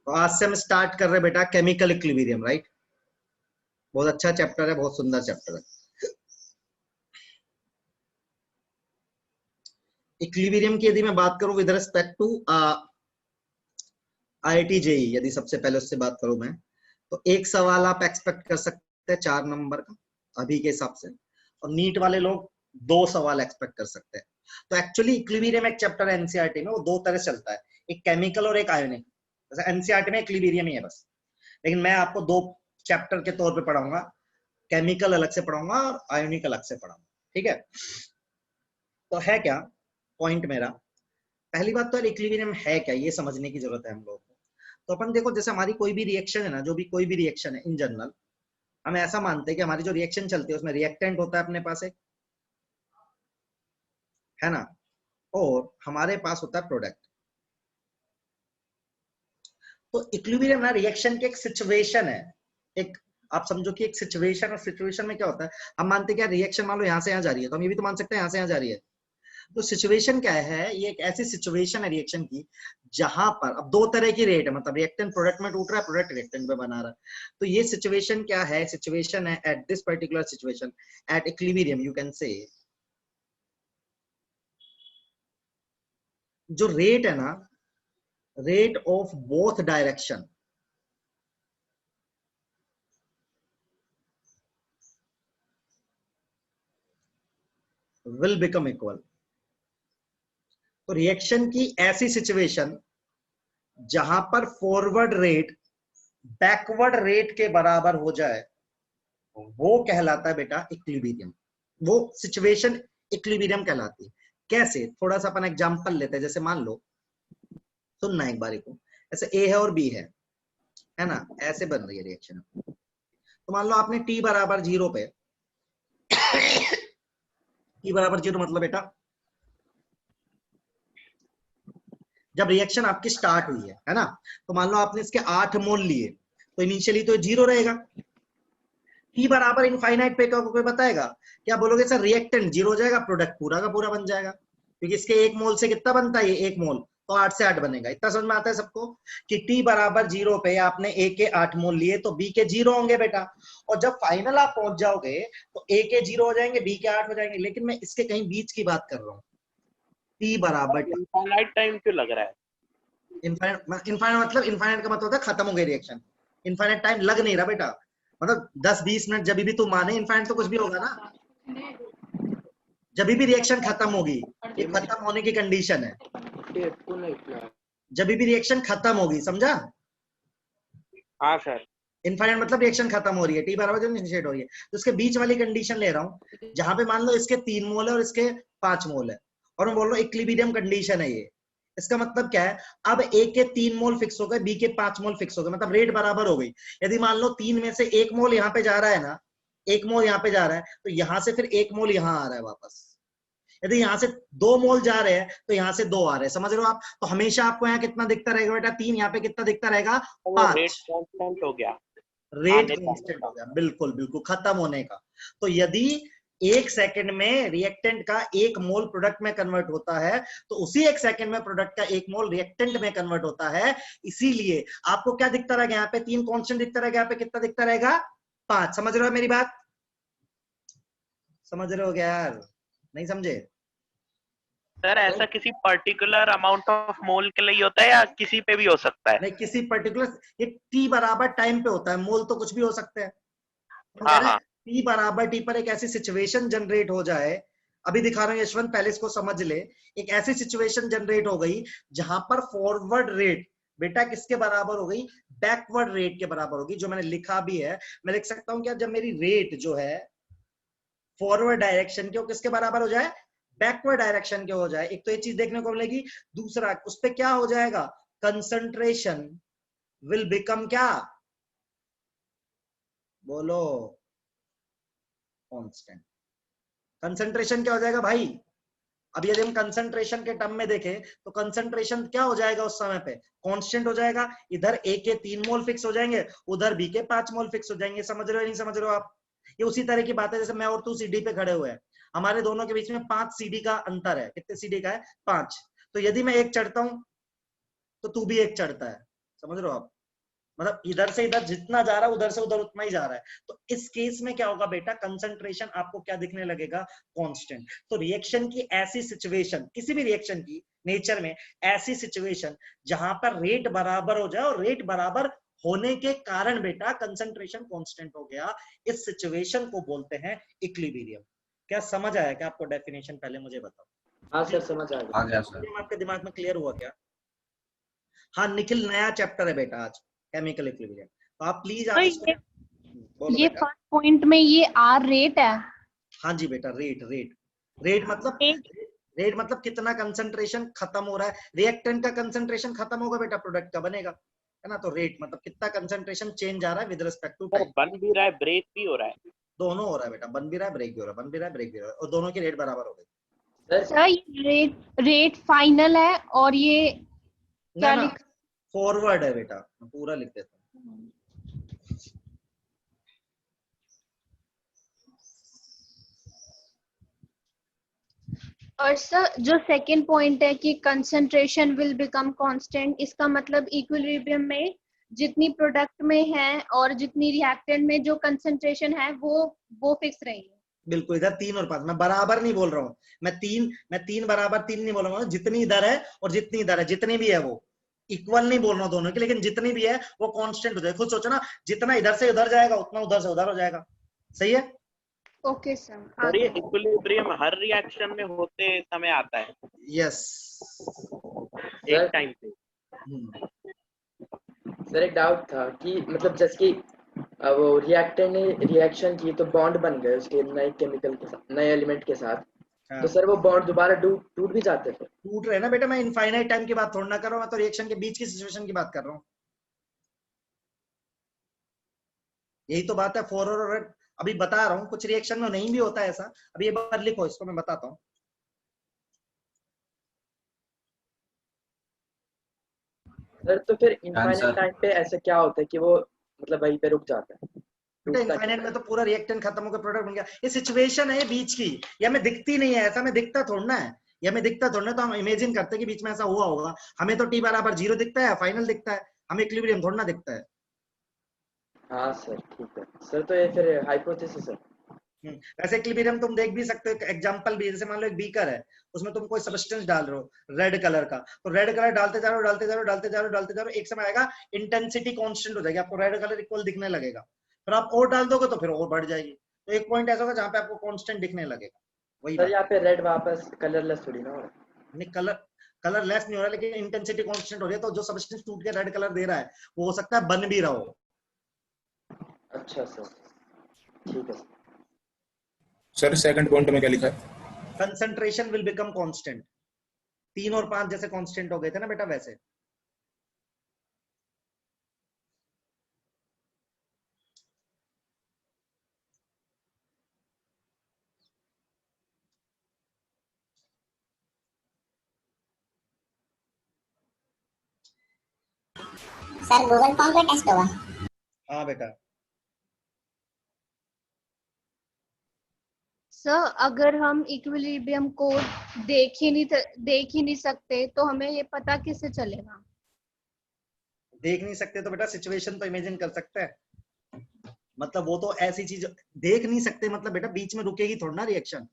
तो आज से हम स्टार्ट कर रहे बेटा केमिकल इक्विलिब्रियम, राइट। बहुत अच्छा चैप्टर है, बहुत सुंदर चैप्टर है। इक्विलिब्रियम की यदि मैं बात करूं with respect to IIT JEE, यदि सबसे पहले उससे बात करूं मैं, तो एक सवाल आप एक्सपेक्ट कर सकते हैं 4 नंबर का अभी के हिसाब से, और नीट वाले लोग 2 सवाल एक्सपेक्ट कर सकते हैं। तो एक्चुअली इक्विलिब्रियम एक चैप्टर है एनसीईआरटी में, वो 2 तरह से चलता है, एक केमिकल और एक आयोनिक। जैसे एनसीईआरटी में इक्विलिब्रियम ही है बस, लेकिन मैं आपको 2 चैप्टर के तौर पे पढ़ाऊंगा, केमिकल अलग से पढ़ाऊंगा और आयोनिक अलग से पढ़ाऊंगा, ठीक है। तो है क्या पॉइंट मेरा, पहली बात तो इक्विलिब्रियम है क्या ये समझने की जरूरत है हम लोगों को। तो अपन देखो, जैसे हमारी कोई भी रिएक्शन है ना, जो भी कोई भी रिएक्शन है इन जनरल, हम ऐसा मानते हैं कि हमारी जो रिएक्शन चलती है उसमें रिएक्टेंट होता है अपने पास एक, है ना, और हमारे पास होता है प्रोडक्ट। तो इक्विलिब्रियम ना रिएक्शन की एक सिचुएशन है, एक आप समझो कि एक सिचुएशन, और सिचुएशन में क्या होता है, हम मानते हैं कि रिएक्शन मान लो यहाँ से यहाँ जा रही है, तो हम ये भी तो मान सकते हैं यहाँ से यहाँ जा रही है। तो सिचुएशन क्या है, ये एक ऐसी सिचुएशन है रिएक्शन की जहां पर अब 2 तरह की रेट है, मतलब रिएक्टेंट प्रोडक्ट में टूट रहा है, प्रोडक्ट रिएक्टेंट में बना रहा है। तो ये सिचुएशन क्या है, सिचुएशन है at this particular situation at equilibrium you can say, जो रेट है ना, rate of both direction will become equal. तो रिएक्शन की ऐसी सिचुएशन जहां पर फॉरवर्ड रेट बैकवर्ड रेट के बराबर हो जाए, वो कहलाता है बेटा इक्विलिब्रियम। वो सिचुएशन इक्विलिब्रियम कहलाती है। कैसे, थोड़ा सा अपन एग्जांपल लेते हैं। जैसे मान लो, सुनना एक बारी को, ऐसे ए है और बी है ना, ऐसे बन रही है रिएक्शन। तो मान लो आपने टी बराबर 0 पे, टी बराबर 0 मतलब बेटा जब रिएक्शन आपकी स्टार्ट हुई है ना, तो मान लो आपने इसके 8 मोल लिए, तो इनिशियली तो 0 रहेगा। टी बराबर इनफाइनाइट पे का कोई बताएगा, क्या बोलोगे सर रिएक्टेंट 0 हो जाएगा, प्रोडक्ट पूरा का पूरा बन जाएगा, क्योंकि इसके 1 मोल से कितना बनता है, ये 1 मोल, तो 8 से 8 बनेगा। इतना समझ में आता है सबको कि टी बराबर 0 पे आपने ए के 8 मोल लिए, तो बी के 0 होंगे बेटा, और जब फाइनल आप पहुंच जाओगे तो ए के 0 हो जाएंगे, बी के 8 हो जाएंगे। लेकिन मैं इसके कहीं बीच की बात कर रहा हूँ, टी बराबर इनफाइनाइट टाइम क्यों लग रहा है? इनफाइनाइट, इनफाइनाइट मतलब, इनफाइनाइट का मतलब होता है खत्म हो गई रिएक्शन। इनफाइनाइट टाइम लग नहीं रहा बेटा, मतलब 10-20 मिनट जब भी तुम माने, इनफाइनाइट तो कुछ भी होगा ना, जब भी रिएक्शन खत्म होगी, ये खत्म होने की कंडीशन है, जब भी रिएक्शन खत्म होगी, समझा। हाँ सर। इनफाइनाइट मतलब रिएक्शन खत्म हो रही है, टी बराबर जब इनिशिएट हो रही है, तो उसके बीच वाली कंडीशन ले रहा हूँ, जहां पे मान लो इसके 3 मोल है और इसके 5 मोल है, और मैं बोल रहा हूँ इक्विलिब्रियम कंडीशन है ये। इसका मतलब क्या है, अब ए के 3 मोल फिक्स हो गए, बी के 5 मोल फिक्स हो गए, मतलब रेट बराबर हो गई। यदि मान लो 3 में से 1 मोल यहाँ पे जा रहा है ना, 1 मोल यहाँ पे जा रहा है, तो यहाँ से फिर 1 मोल यहाँ आ रहा है वापस। यदि यहाँ से 2 मोल जा रहे हैं तो यहाँ से 2 आ रहे हैं, समझ रहे हो आप। तो हमेशा आपको यहाँ कितना दिखता रहेगा बेटा, 3, यहाँ पे कितना दिखता रहेगा, तो वो रेट 5। कांस्टेंट हो गया, रेट आने कांस्टेंट हो का। गया, बिल्कुल बिल्कुल खत्म होने का। तो यदि 1 सेकंड में रिएक्टेंट का 1 मोल प्रोडक्ट में कन्वर्ट होता है, तो उसी 1 सेकंड में प्रोडक्ट का 1 मोल रिएक्टेंट में कन्वर्ट होता है। इसीलिए आपको क्या दिखता रहेगा, यहाँ पे 3 कांस्टेंट दिखता रहेगा, यहाँ पे कितना दिखता रहेगा, 5। समझ रहे हो मेरी बात, समझ रहे हो क्या यार, नहीं समझे? सर ऐसा किसी पर्टिकुलर अमाउंट ऑफ मोल के लिए होता है या किसी पे भी हो सकता है? नहीं, किसी पर्टिकुलर, ये टी बराबर टाइम पे होता है, मोल तो कुछ भी हो सकते हैं। हम कह हाँ रहे हैं हाँ। टी बराबर टी पर एक ऐसी सिचुएशन जनरेट हो जाए, अभी दिखा रहा हूं यशवंत, पहले इसको समझ ले। एक ऐसी सिचुएशन जनरेट हो गई जहां पर फॉरवर्ड रेट बेटा किसके बराबर हो गई, बैकवर्ड रेट के बराबर होगी। जो मैंने लिखा भी है, मैं लिख सकता हूं क्या, जब मेरी रेट जो है फॉरवर्ड डायरेक्शन के, किसके बराबर हो जाए, बैकवर्ड डायरेक्शन के हो जाए। एक तो ये चीज देखने को मिलेगी, दूसरा उस पर क्या हो जाएगा, कंसंट्रेशन विल बिकम क्या, बोलो, कांस्टेंट। कंसंट्रेशन क्या हो जाएगा भाई, अब यदि हम कंसंट्रेशन के टर्म में देखें तो कंसंट्रेशन क्या हो जाएगा उस समय पे, कांस्टेंट हो जाएगा। इधर ए के 3 मोल फिक्स हो जाएंगे, उधर बी के 5 मोल फिक्स हो जाएंगे। समझ रहे हो नहीं समझ रहे हो आप? ये उसी तरह की बात है, जैसे मैं और तू सीढ़ी पे खड़े हुए हैं, हमारे दोनों के बीच में 5 सीढ़ी का अंतर है। कितने सीढ़ी का है, 5। तो यदि मैं एक चढ़ता हूं तो तू भी एक चढ़ता है, समझ रहे हो आप। मतलब इधर से इधर जितना जा रहा है उधर से उधर उतना ही जा रहा है। तो इस केस में क्या होगा बेटा, कंसंट्रेशन आपको क्या दिखने लगेगा, कांस्टेंट। तो रिएक्शन की ऐसी सिचुएशन, किसी भी रिएक्शन की नेचर में ऐसी सिचुएशन जहां पर रेट बराबर हो जाए और रेट बराबर होने के कारण बेटा कंसंट्रेशन कांस्टेंट हो गया, इस सिचुएशन को बोलते हैं इक्विलिब्रियम। क्या समझ आया क्या आपको डेफिनेशन? पहले मुझे बताओ। हाँ सर समझ आ गया। आ गया सर। आपके दिमाग में क्लियर हुआ क्या? हाँ निखिल, नया चैप्टर है बेटा आज, केमिकल इक्विलिब्रियम। तो आप प्लीज आप इसको बोलो ये बेटा। फर्स्ट पॉइंट में ये आर रेट है। हाँ जी बेटा, रेट रेट रेट मतलब रेट मतलब कितना कंसंट्रेशन खत्म हो रहा है, रिएक्टेंट का कंसंट्रेशन खत्म होगा बेटा, प्रोडक्ट का बनेगा, है ना। तो रेट मतलब कितना कंसंट्रेशन चेंज आ रहा है विद रिस्पेक्ट टू टाइम। बन भी रहा है, ब्रेक भी हो रहा है, दोनों हो रहा है बेटा, बन भी रहा है ब्रेक भी हो रहा है, बन भी रहा है ब्रेक भी हो रहा है, और दोनों की रेट बराबर हो गई। सर ये रेट फाइनल है और ये क्या ना लिख, फॉरवर्ड है बेटा, मैं पूरा लिख देता हूँ। और सर जो सेकंड पॉइंट है कि कंसंट्रेशन विल बिकम कांस्टेंट, इसका मतलब इक्विलिब्रियम में जितनी प्रोडक्ट में है और जितनी रिएक्टेंट में जो कंसंट्रेशन है वो फिक्स रहेगी। बिल्कुल, इधर 3 और 5 मैं बराबर नहीं बोल रहा हूँ, मैं तीन बराबर 3 नहीं बोल रहा हूँ, जितनी इधर है और जितनी इधर है, जितनी भी है वो इक्वल नहीं बोल रहा हूँ दोनों की, लेकिन जितनी भी है वो कांस्टेंट हो जाए। खुद सोचो ना, जितना इधर से उधर जाएगा उतना उधर से उधर हो जाएगा, सही है। Okay sir. और ये इक्विलिब्रियम हर रिएक्शन में होते समय आता है, यस एक टाइम पे। सर एक डाउट था कि मतलब जैसे कि वो रिएक्टर ने रिएक्शन की तो बॉन्ड बन गए उसके नए केमिकल के साथ, नए एलिमेंट के साथ, हाँ। तो सर वो बॉन्ड दोबारा टूट भी जाते हैं? टूट रहे ना बेटा, मैं इनफाइनाइट टाइम की बात थोड़ा ना कर रहा हूँ, मैं तो रिएक्शन के बीच की सिचुएशन की बात कर रहा हूँ। यही तो बात है, फॉर और अभी बता रहा हूँ, कुछ रिएक्शन में नहीं भी होता है ऐसा। अभी ये बात लिखो, इसको मैं बताता हूँ। सर तो फिर इनफाइनाइट टाइम पे ऐसे क्या होता है कि वो मतलब वहीं पे रुक जाता है? बेटा इनफाइनाइट में तो पूरा रिएक्टेंट खत्म होकर प्रोडक्ट बन गया। ये सिचुएशन है बीच की, ये हमें दिखती नहीं है, ऐसा हमें दिखता थोड़ा ना है, ये हमें दिखता थोड़ा ना, तो हम इमेजिन करते हैं कि बीच में ऐसा हुआ होगा। हमें तो टी बराबर 0 दिखता है, फाइनल दिखता है, हमें इक्विलिब्रियम थोड़ा ना दिखता है। हाँ सर ठीक है सर, तो ये फिर हाइपोथेसिस है। वैसे इक्विलिब्रियम तुम देख भी सकते हो, एग्जांपल भी, जैसे मान लो एक बीकर है, उसमें तुम कोई सब्सटेंस डाल रहे हो रेड कलर का, तो रेड कलर डालते जा रहे हो डालते जा रहे हो डालते जा रहे हो डालते जा रहे हो, एक समय आएगा इंटेंसिटी कांस्टेंट हो जाएगी, आपको रेड कलर इक्वल दिखने लगेगा, फिर आप और डाल दोगे तो फिर और बढ़ जाएगी। तो एक पॉइंट ऐसा होगा जहां पे आपको कांस्टेंट दिखने लगेगा, वही सर बात यहाँ पे रेड वापस कलरलेस थोड़ी ना हो रहा है? नहीं, कलर लेस नहीं हो रहा, लेकिन इंटेंसिटी कांस्टेंट हो रही है, तो जो सब्सटेंस टूट के रेड कलर दे रहा है वो हो सकता है बन भी रहा हो। अच्छा सर ठीक है सर सेकंड पॉइंट में क्या लिखा है? कंसंट्रेशन विल बिकम कांस्टेंट, 3 और 5 जैसे कांस्टेंट हो गए थे ना बेटा, वैसे। सर गूगल फॉर्म पे टेस्ट होगा? हाँ बेटा। सर अगर हम इक्विलिब्रियम को देख ही नहीं सकते तो हमें ये पता किससे चलेगा? देख नहीं सकते तो बेटा सिचुएशन तो इमेजिन कर सकते हैं, मतलब वो तो ऐसी चीज देख नहीं सकते, मतलब बेटा बीच में रुकेगी थोड़ा ना रिएक्शन,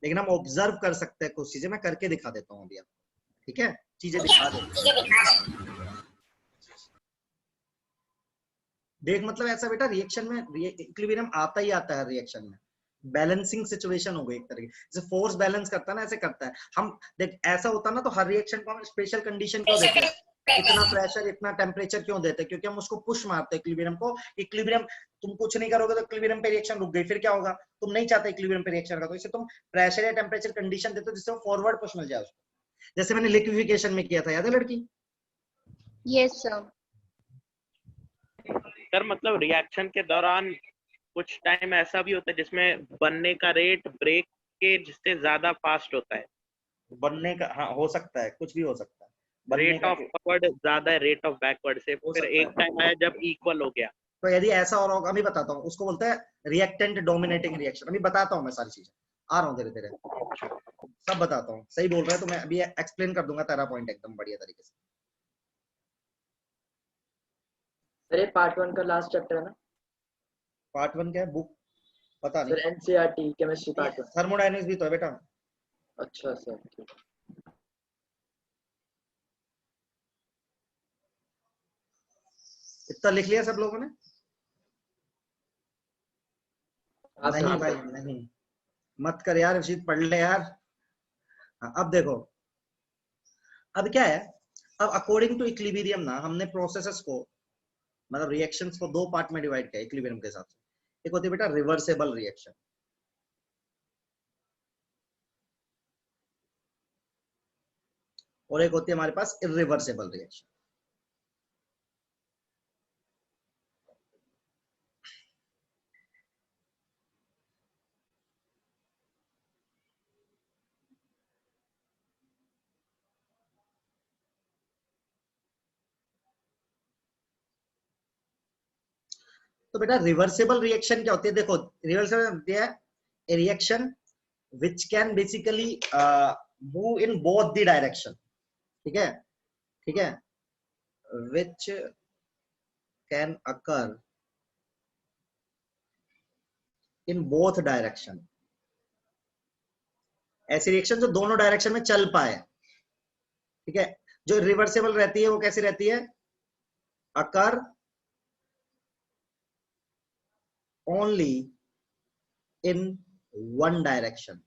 लेकिन हम ऑब्जर्व कर सकते हैं कुछ चीजें। मैं करके दिखा देता हूँ अभी आपको, ठीक है, चीजें दिखा दे। देख मतलब ऐसा बेटा, रिएक्शन में इक्विलिब्रियम आता ही आता है रिएक्शन में, बैलेंसिंग सिचुएशन हो गई एक तरह की, जैसे फोर्स बैलेंस करता है ना, ऐसे करता है। हम देख ऐसा होता ना तो हर रिएक्शन को हम स्पेशल कंडीशन क्यों देते हैं, इतना प्रेशर इतना टेम्परेचर क्यों देते हैं, क्योंकि हम उसको पुश मारते हैं इक्विलिब्रियम को। इक्विलिब्रियम तुम कुछ नहीं करोगे तो इक्विलिब्रियम पे रिएक्शन रुक गई, फिर क्या होगा, तुम नहीं चाहते इक्विलिब्रियम पे रिएक्शन का, तो इसे तुम प्रेशर या टेम्परेचर कंडीशन देते हो जिससे वो फॉरवर्ड पुश मिल जाए उसको, जैसे मैंने लिक्विफिकेशन में किया था, याद है लड़की? Yes sir. सर मतलब रिएक्शन के दौरान कुछ टाइम ऐसा भी होता है जिसमें बनने का रेट ब्रेक के जिससे ज्यादा फास्ट होता है, बनने का, हाँ हो सकता है, कुछ भी हो सकता है, बनने रेट का ऑफ फॉरवर्ड ज्यादा है रेट ऑफ बैकवर्ड से, हो फिर सकता एक है। टाइम आया जब इक्वल हो गया। तो यदि ऐसा और होगा, अभी बताता हूँ, उसको बोलते हैं रिएक्टेंट डोमिनेटिंग रिएक्शन। अभी बताता हूँ मैं सारी चीजें, आ रहा हूँ धीरे धीरे सब बताता हूँ। सही बोल रहा है तो मैं अभी एक्सप्लेन कर दूंगा तेरा पॉइंट एकदम बढ़िया तरीके से। अरे पार्ट 1 का लास्ट चैप्टर है ना पार्ट 1 क्या है? बुक पता सर, नहीं। NCERT chemistry part 1। थर्मोडायनेमिक्स भी तो है बेटा। अच्छा सर, ठीक। इतना लिख लिया सब लोगों ने? हाँ नहीं सर। भाई नहीं, मत कर यार, शीत पढ़ ले यार। हाँ, अब देखो, अब क्या है, अब अकॉर्डिंग टू इक्विलिब्रियम ना हमने प्रोसेसेस को, मतलब रिएक्शंस को दो पार्ट में डिवाइड किया इक्विलिब्रियम के हिसाब से। एक होती है बेटा रिवर्सेबल रिएक्शन, और एक होती है हमारे पास इरिवर्सेबल रिएक्शन। तो बेटा रिवर्सेबल रिएक्शन क्या होती है? देखो, रिवर्सेबल होती है ए reaction which can basically move in both the direction, ठीक है, ठीक है, which can occur in both direction, ऐसी रिएक्शन जो दोनों डायरेक्शन में चल पाए, ठीक है। जो रिवर्सेबल रहती है वो कैसी रहती है? occur only in one direction।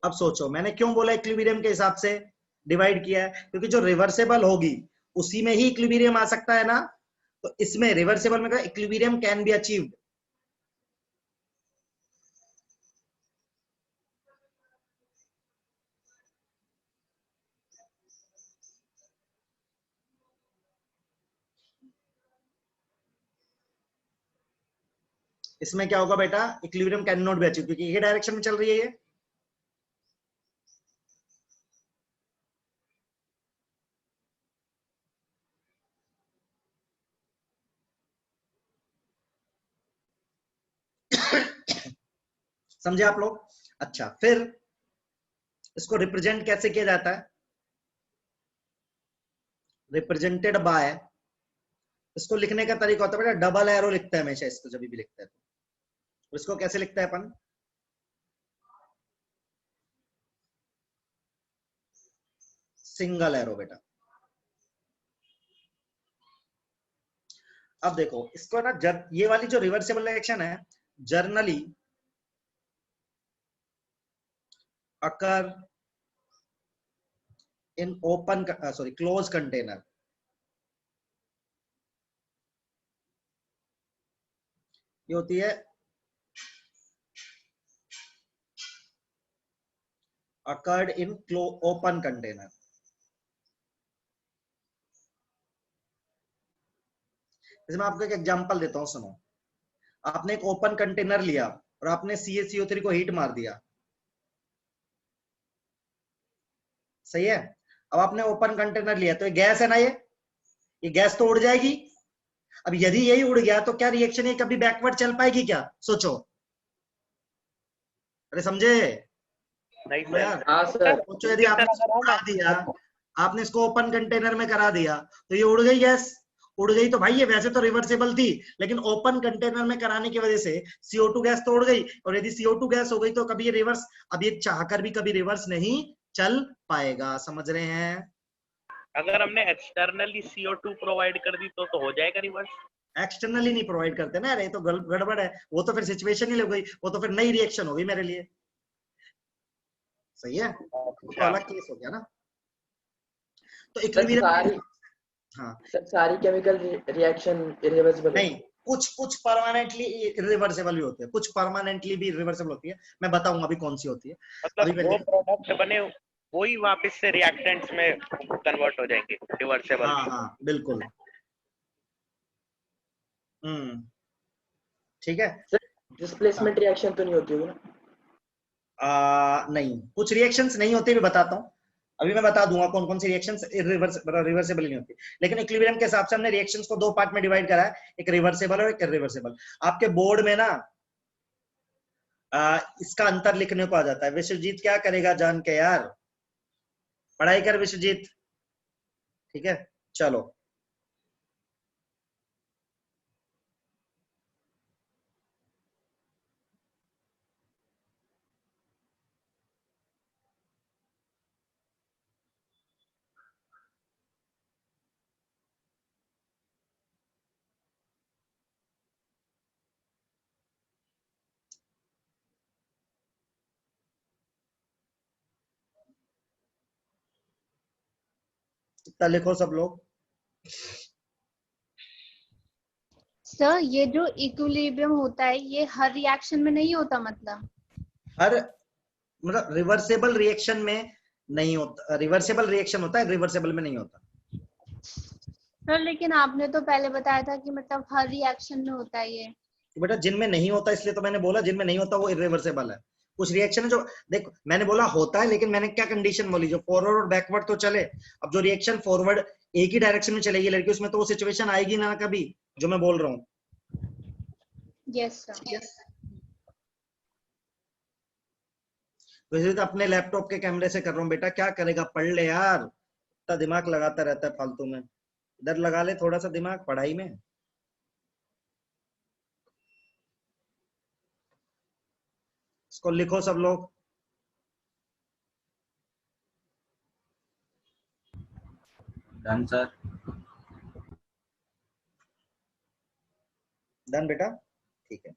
अब सोचो मैंने क्यों बोला इक्विलिब्रियम के हिसाब से डिवाइड किया है, क्योंकि जो रिवर्सेबल होगी उसी में ही इक्विलिब्रियम आ सकता है ना। तो इसमें रिवर्सेबल में इक्विलिब्रियम कैन बी अचीव्ड। इसमें क्या होगा बेटा? Equilibrium can not be achieved, क्योंकि ये डायरेक्शन में चल रही है ये। समझे आप लोग? अच्छा, फिर इसको रिप्रेजेंट कैसे किया जाता है? रिप्रेजेंटेड बाय, इसको लिखने का तरीका होता है बेटा डबल एरो लिखते हैं हमेशा इसको, जब भी लिखते हैं तो इसको कैसे लिखते हैं अपन? सिंगल एरो बेटा। अब देखो इसको ना, ये वाली जो रिवर्सेबल रिएक्शन है generally occur in open sorry close container. ये होती है अकर्ड इन ओपन कंटेनर। जैसे मैं आपको एक एग्जांपल देता हूं, सुनो। आपने एक ओपन कंटेनर लिया और आपने CaCO3 को हीट मार दिया, सही है। अब आपने ओपन कंटेनर लिया तो ये गैस है ना, ये गैस तो उड़ जाएगी। अब यदि यही उड़ गया तो क्या रिएक्शन ये कभी बैकवर्ड चल पाएगी क्या? सोचो, अरे समझे? नहीं यार हाँ सर। सोचो, यदि आपने इसको उड़ा दिया, आपने इसको ओपन कंटेनर में करा दिया तो ये उड़ गई गैस, उड़ गई तो भाई ये वैसे तो रिवर्सेबल थी, लेकिन ओपन कंटेनर में कराने की वजह से CO2 गैस तो उड़ गई, और यदि CO2 गैस हो गई तो कभी ये रिवर्स, अब ये चाहकर भी कभी रिवर्स नहीं चल पाएगा। समझ रहे हैं? अगर हमने एक्सटर्नली CO2 प्रोवाइड कर दी तो हो जाएगा रिवर्स। एक्सटर्नली नहीं प्रोवाइड करते ना, अरे तो गड़बड़ है, वो तो फिर सिचुएशन ही लग गई, वो तो फिर नई रिएक्शन होगी मेरे लिए, सही है, तो अलग केस हो गया ना। तो इक्विलिब्रियम, हाँ सारी केमिकल रिएक्शन इरिवर्सिबल नहीं, कुछ परमानेंटली इरिवर्सिबल भी होते हैं, कुछ परमानेंटली भी इरिवर्सिबल होती है। मैं बताऊंगा अभी कौन सी होती है। मतलब वो प्रोडक्ट बने वही वापस से रिएक्टेंट्स में कन्वर्ट हो जाएंगे रिवर्सेबल। हाँ हाँ बिल्कुल, ठीक है। डिस्प्लेसमेंट रिएक्शन तो नहीं होती होगी ना? नहीं, कुछ रिएक्शंस नहीं होते, भी बताता हूँ अभी, मैं बता दूंगा कौन कौन सी रिएक्शंस रिवर्सेबल नहीं होती। लेकिन इक्विलिब्रियम के हिसाब से हमने रिएक्शंस को दो पार्ट में डिवाइड करा है, एक रिवर्सेबल और एक इरिवर्सेबल। आपके बोर्ड में ना इसका अंतर लिखने को आ जाता है। विश्वजीत क्या करेगा जान के यार, पढ़ाई कर विश्वजीत, ठीक है। चलो इतना लिखो सब लोग। सर ये जो इक्विलिब्रियम होता है ये हर रिएक्शन में नहीं होता, मतलब हर मतलब रिवर्सेबल रिएक्शन में नहीं होता, रिवर्सेबल रिएक्शन होता है, रिवर्सेबल में नहीं होता। सर लेकिन आपने तो पहले बताया था कि मतलब हर रिएक्शन में होता है ये। तो बेटा जिनमें नहीं होता इसलिए तो मैंने बोला जिनमें नहीं होता वो इरिवर्सेबल है। कुछ रिएक्शन है जो देखो मैंने बोला होता है, लेकिन मैंने क्या कंडीशन बोली, जो फॉरवर्ड और बैकवर्ड तो चले। अब जो रिएक्शन फॉरवर्ड एक ही डायरेक्शन में चलेगी लड़की, उसमें तो वो सिचुएशन आएगी ना कभी जो मैं बोल रहा हूँ। Yes sir. वैसे तो अपने लैपटॉप के कैमरे से कर रहा हूँ बेटा, क्या करेगा, पढ़ ले यार, इतना दिमाग लगाता रहता है फालतू में। इधर लगा ले थोड़ा सा दिमाग पढ़ाई में। इसको लिखो सब लोग। Done sir. डन बेटा, ठीक है।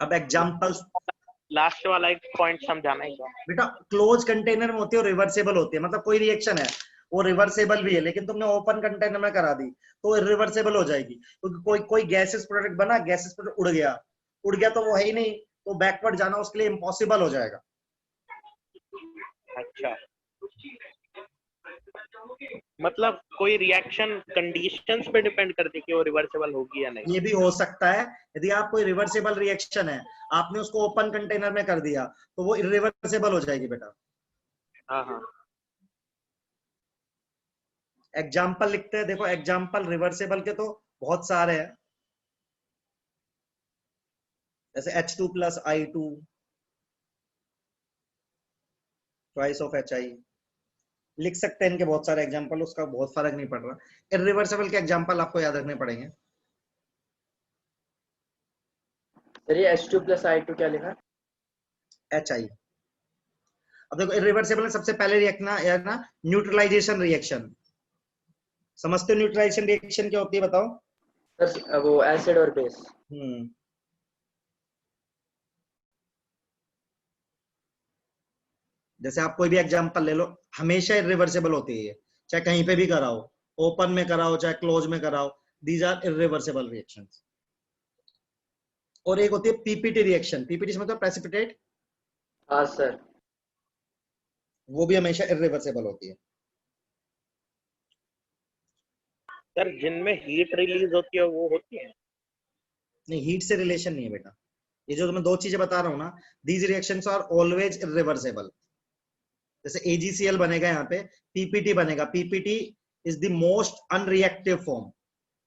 अब एग्जांपल्स। लास्ट वाला एक पॉइंट समझाना है क्या? बेटा क्लोज कंटेनर में होती है और रिवर्सेबल होती है, मतलब कोई रिएक्शन है वो रिवर्सेबल भी है, लेकिन तुमने ओपन कंटेनर में करा दी तो रिवर्सेबल हो जाएगी, क्योंकि कोई कोई गैसेस प्रोडक्ट बना, गैसेस प्रोडक्ट उड़ गया तो वो है ही नहीं, तो बैकवर्ड जाना उसके लिए इम्पॉसिबल हो जाएगा। अच्छा, मतलब कोई रिएक्शन कंडीशंस पे डिपेंड करती है कि वो रिवर्सेबल होगी या नहीं। ये भी हो सकता है, यदि आप कोई रिवर्सेबल रिएक्शन है आपने उसको ओपन कंटेनर में कर दिया तो वो इरिवर्सेबल हो जाएगी बेटा। हाँ हाँ। एग्जाम्पल लिखते हैं, देखो एग्जाम्पल रिवर्सेबल के तो बहुत सारे हैं, जैसे H2 + I2 twice of HI, लिख सकते हैं इनके बहुत सारे एग्जाम्पल, उसका बहुत फर्क नहीं पड़ रहा। इरिवर्सेबल के एग्जाम्पल आपको याद रखने पड़ेंगे। सर ये H2 + I2 क्या लिखा? HI। अब देखो इरिवर्सेबल में सबसे पहले रिएक्शन ना न्यूट्रलाइजेशन रिएक्शन। समझते हो न्यूट्रलाइजेशन रिएक्शन क्या होती है बताओ? सर वो एसिड और बेस। जैसे आप कोई भी एग्जांपल ले लो, हमेशा इरिवर्सेबल होती है, चाहे कहीं पे भी कराओ, ओपन में कराओ चाहे क्लोज में कराओ, दीज आर इरिवर्सेबल रिएक्शंस। और एक होती है पीपीटी रिएक्शन, पीपीटी से मतलब प्रेसिपिटेट, हाँ सर। वो भी हमेशा इरिवर्सेबल होती है। सर जिनमें हीट रिलीज होती है वो होती है? नहीं, हीट से रिलेशन नहीं है बेटा, ये जो मैं दो चीजें बता रहा हूँ ना, these reactions are always irreversible. जैसे AgCl बनेगा यहाँ पे, पीपीटी बनेगा, PPT is the most unreactive form,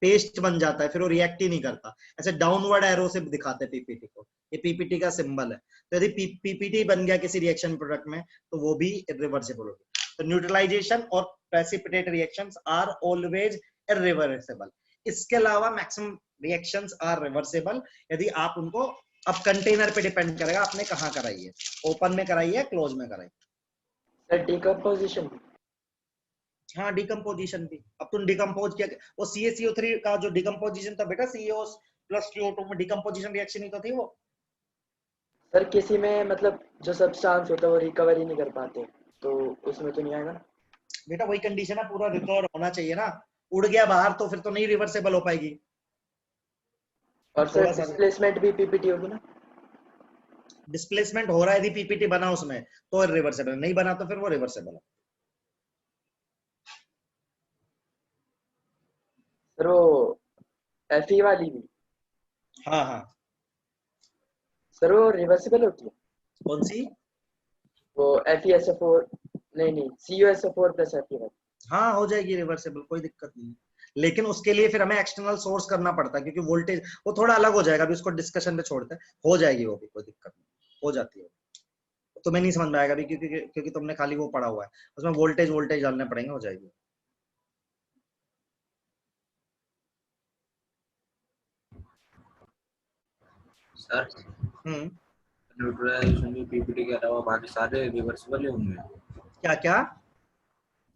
paste बन जाता है फिर वो रिएक्ट ही नहीं करता, ऐसे डाउनवर्ड एरो से दिखाते हैं पीपीटी को, ये पीपीटी का सिंबल है। तो यदि पीपीटी बन गया किसी रिएक्शन प्रोडक्ट में तो वो भी इरिवर्सेबल होगी। तो न्यूट्रलाइजेशन और precipitate reactions are always irreversible. इसके अलावा मैक्सिमम रिएक्शंस आर रिवर्सेबल यदि आप उनको, अब कंटेनर पे डिपेंड करेगा आपने कहाँ कराई है, ओपन में कराई है क्लोज में कराई। Sir decomposition. हाँ डिकम्पोजिशन भी, अब तुम डिकम्पोज किया, वो CaCO3 का जो डिकम्पोजिशन था बेटा, CO + CO2 में डिकम्पोजिशन रिएक्शन ही तो थी वो। सर किसी में मतलब जो सब्सटेंस होता है वो रिकवर ही नहीं कर पाते, तो उसमें तो नहीं आएगा ना? बेटा वही कंडीशन है, पूरा रिकवर होना चाहिए ना, उड़ गया बाहर तो फिर तो नहीं रिवर्सेबल हो पाएगी। और सर डिस्प्लेसमेंट भी पीपीटी होगी ना? डिस्प्लेसमेंट हो रहा है यदि पीपीटी बना उसमें तो रिवर्सेबल, नहीं बना तो फिर वो रिवर्सेबल है। सर वो Fe वाली भी? हाँ हाँ। सर वो रिवर्सिबल होती है? कौन सी? वो FeSO4 नहीं CuSO4 + Fe वाली। हाँ हो जाएगी रिवर्सेबल, कोई दिक्कत नहीं है, लेकिन उसके लिए फिर हमें एक्सटर्नल सोर्स करना पड़ता है, क्योंकि वोल्टेज वो थोड़ा अलग हो जाएगा, अभी उसको डिस्कशन पे छोड़ते हैं, हो जाएगी वो भी, कोई दिक्कत नहीं, हो जाती है। तुम्हें नहीं समझ में आएगा अभी क्योंकि तुमने खाली वो पढ़ा हुआ है, उसमें वोल्टेज डालने पड़ेंगे, हो जाएगी। सर न्यूट्रलाइजेशन भी पीपीटी के अलावा बाकी सारे रिवर्सिबल ही होंगे? क्या क्या?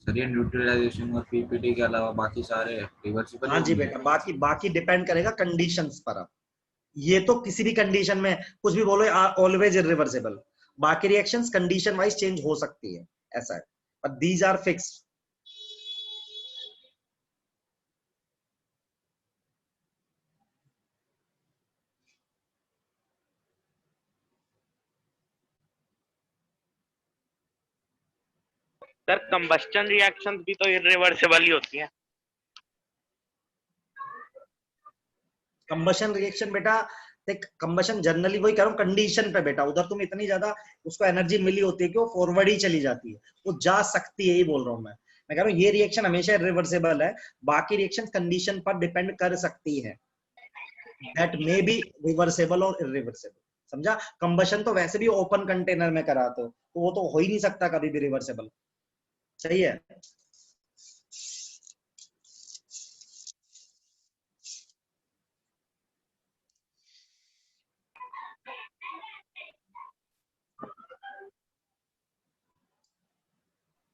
सर ये न्यूट्रलाइजेशन और पीपीटी के अलावा बाकी सारे रिवर्सिबल हाँ जी बेटा, बाकी बाकी डिपेंड करेगा कंडीशंस पर। अब ये तो किसी भी कंडीशन में कुछ भी बोलो, ऑलवेज इरिवर्सिबल। बाकी रिएक्शंस कंडीशन वाइज चेंज हो सकती है, ऐसा है, but these are fixed. Sir combustion reactions भी तो इरिवर्सिबल ही होती हैं। कंबशन रिएक्शन बेटा, देख कंबशन जनरली वही कह रहा हूँ कंडीशन पे बेटा, उधर तुम इतनी ज्यादा उसको एनर्जी मिली होती है कि वो फॉरवर्ड ही चली जाती है, वो जा सकती है, यही बोल रहा हूँ मैं कह रहा हूँ ये रिएक्शन हमेशा रिवर्सिबल है, बाकी रिएक्शन कंडीशन पर डिपेंड कर सकती है, दैट मे बी रिवर्सिबल और इरिवर्सिबल, समझा। कंबशन तो वैसे भी ओपन कंटेनर में कराते हो, तो वो तो हो ही नहीं सकता कभी भी रिवर्सिबल, सही है।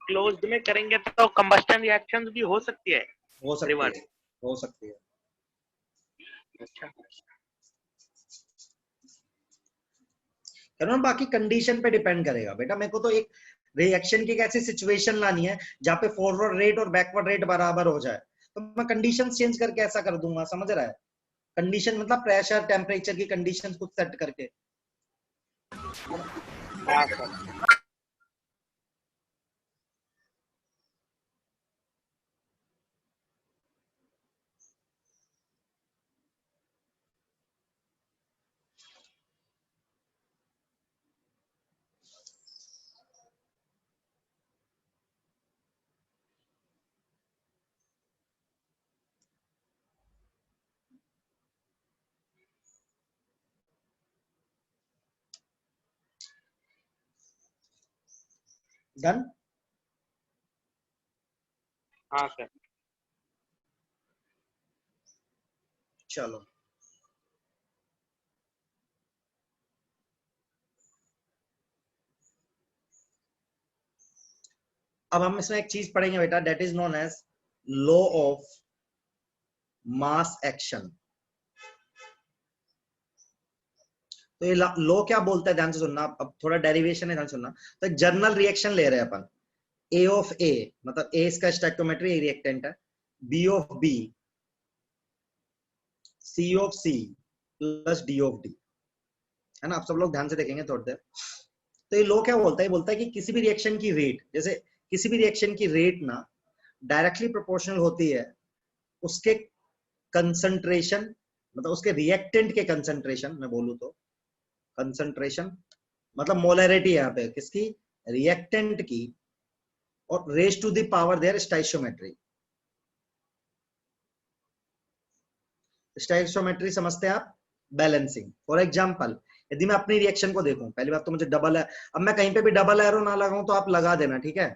क्लोज्ड में करेंगे तो कंबस्टन रिएक्शंस भी हो सकती है। हो सकती रिवर्स। है, हो सकती है। अच्छा, बाकी कंडीशन पे डिपेंड करेगा बेटा। मेरे को तो एक रिएक्शन की एक ऐसी सिचुएशन लानी है जहां पे फॉरवर्ड रेट और बैकवर्ड रेट बराबर हो जाए, तो मैं कंडीशन चेंज करके ऐसा कर दूंगा, समझ रहा है। कंडीशन मतलब प्रेशर टेम्परेचर की कंडीशन खुद सेट करके। हाँ सर। डन। हाँ सर। चलो अब हम इसमें एक चीज पढ़ेंगे बेटा, that is known as law of mass action. तो ये लॉ क्या बोलता है, ध्यान से सुनना, अब थोड़ा डेरिवेशन है, ध्यान से सुनना। तो एक जर्नल रिएक्शन ले रहे हैं अपन, ए ऑफ ए मतलब ए इसका स्टोइकियोमेट्री रिएक्टेंट है, B of B, C of C plus D of D, है ना। आप सब लोग ध्यान से देखेंगे थोड़ी देर। तो ये लॉ क्या बोलता है, ये बोलता है कि किसी भी रिएक्शन की रेट, जैसे किसी भी रिएक्शन की रेट ना डायरेक्टली प्रोपोर्शनल होती है उसके कंसंट्रेशन, मतलब उसके रिएक्टेंट के कंसंट्रेशन, मैं बोलूं तो कंसंट्रेशन मतलब मोलैरिटी यहाँ पे किसकी, रिएक्टेंट की, और raise to the power their stoichiometry. Stoichiometry समझते हैं आप, बैलेंसिंग। फॉर एग्जांपल यदि मैं अपनी रिएक्शन को देखूं, पहली बात तो मुझे डबल है, अब मैं कहीं पे भी डबल एरो ना लगाऊं तो आप लगा देना, ठीक है।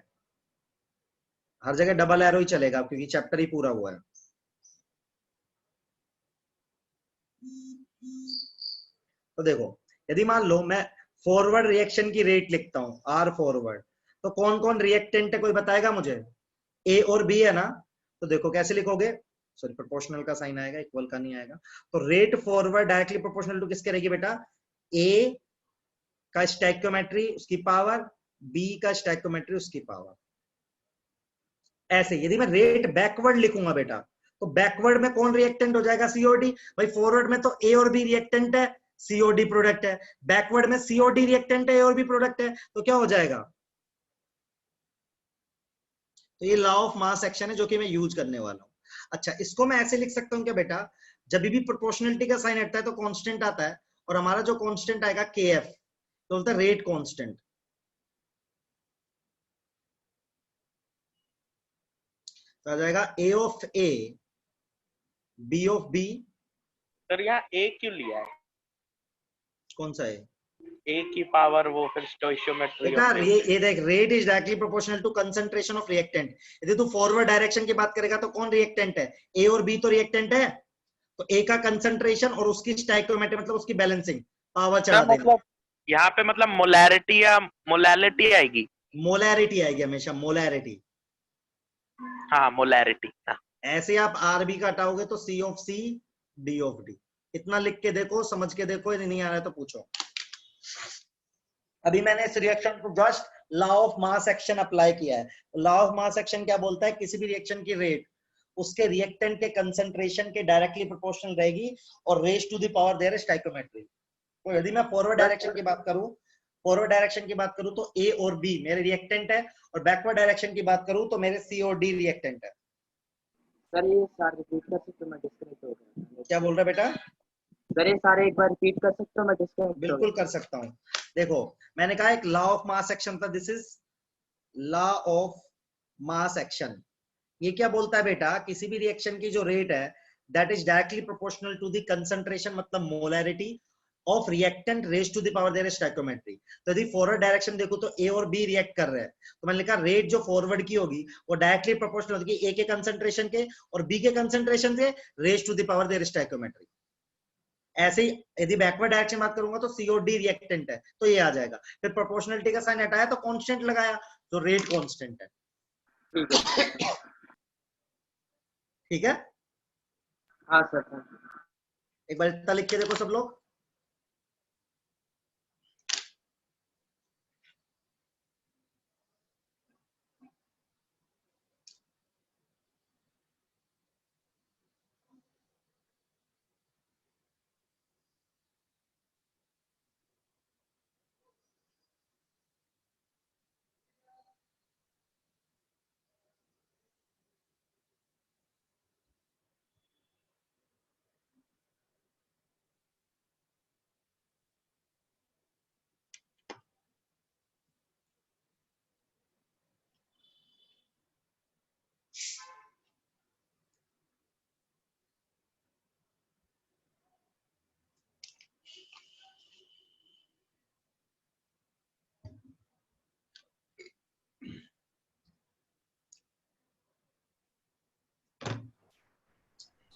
हर जगह डबल एरो ही चलेगा क्योंकि चैप्टर ही पूरा हुआ है। तो देखो यदि मान लो मैं फॉरवर्ड रिएक्शन की रेट लिखता हूं आर फॉरवर्ड, तो कौन कौन रिएक्टेंट है कोई बताएगा मुझे, ए और बी है ना। तो देखो कैसे लिखोगे, सॉरी प्रोपोर्शनल का साइन आएगा, इक्वल का नहीं आएगा। तो rate forward directly proportional to किसके रहेगी बेटा, ए का स्टोइकियोमेट्री उसकी पावर, बी का स्टोइकियोमेट्री उसकी पावर। ऐसे यदि मैं रेट बैकवर्ड लिखूंगा बेटा, तो बैकवर्ड में कौन रिएक्टेंट हो जाएगा, सीओडी। भाई फॉरवर्ड में तो ए और बी रिएक्टेंट है, सीओडी प्रोडक्ट है, बैकवर्ड में सीओडी रिएक्टेंट है, ए और बी प्रोडक्ट है, तो क्या हो जाएगा। तो ये लॉ ऑफ मास एक्शन है जो कि मैं यूज करने वाला हूं। अच्छा इसको मैं ऐसे लिख सकता हूं क्या बेटा, जब भी प्रोपोर्शनलिटी का साइन हटता है तो कांस्टेंट आता है, और हमारा जो कांस्टेंट आएगा के एफ, तो बोलता है रेट कांस्टेंट। तो आ जाएगा A of A, B of B. Sir यहाँ ए क्यों लिया है, कौन सा है, ए की पावर वो फिर स्टोइकियोमेट्री बेटा ये देख, rate is directly proportional to concentration of reactant. यदि तू फॉरवर्ड डायरेक्शन की बात करेगा तो कौन रिएक्टेंट है, ए और बी तो रिएक्टेंट है, तो ए का कंसंट्रेशन और उसकी स्टोइकियोमेट्री मतलब उसकी बैलेंसिंग पावर चढ़ा देना। मतलब यहाँ पे मतलब मोलैरिटी या मोलैलिटी आएगी, मोलैरिटी आएगी हमेशा, मोलैरिटी। हाँ मोलैरिटी। हाँ ऐसे आप आरबी का हटाओगे तो C of C D of D. इतना लिख के देखो, समझ के देखो, यदि नहीं आ रहा है तो पूछो। अभी मैंने इस रिएक्शन को just law of mass action apply किया है। लॉ ऑफ मास एक्शन क्या बोलता है? किसी भी रिएक्शन की रेट उसके रिएक्टेंट के कंसंट्रेशन के डायरेक्टली प्रोपोर्शनल रहेगी और raise to the power their stoichiometry. तो यदि मैं फॉरवर्ड डायरेक्शन की बात करूं, फॉरवर्ड डायरेक्शन की बात करूं तो ए और बी मेरे रिएक्टेंट है, और बैकवर्ड डायरेक्शन की बात करूं तो मेरे सी और डी रिएक्टेंट है। सर ये सारे रिपीट कर सकते हो, मैं डिस्कनेक्ट हो गया। क्या बोल रहा बेटा? सर ये सारे एक बार रिपीट कर सकते हो, मैं डिस्कनेक्ट हो बिल्कुल गया। कर सकता हूं। देखो मैंने कहा एक लॉ ऑफ मास एक्शन था, this is law of mass action. ये क्या बोलता है बेटा? किसी भी रिएक्शन की जो रेट है that is directly proportional to the concentration, मतलब molarity of reactant raise to the power their stoichiometry. तो यदि फॉरवर्ड डायरेक्शन देखो तो ए और बी रिएक्ट कर रहे हैं, तो मैंने लिखा रेट जो फॉरवर्ड की होगी वो डायरेक्टली प्रोपोर्शनल होगी ए के कंसंट्रेशन के और बी के कंसंट्रेशन से raise to the power their stoichiometry. ऐसे ही यदि बैकवर्ड डायरेक्शन बात करूंगा तो सी और डी रिएक्टेंट है तो ये आ जाएगा। फिर प्रोपोर्शनलिटी का साइन हटाया तो कांस्टेंट लगाया, तो रेट कांस्टेंट है। ठीक है? हाँ सर। एक बार इतना लिख के देखो सब लोग।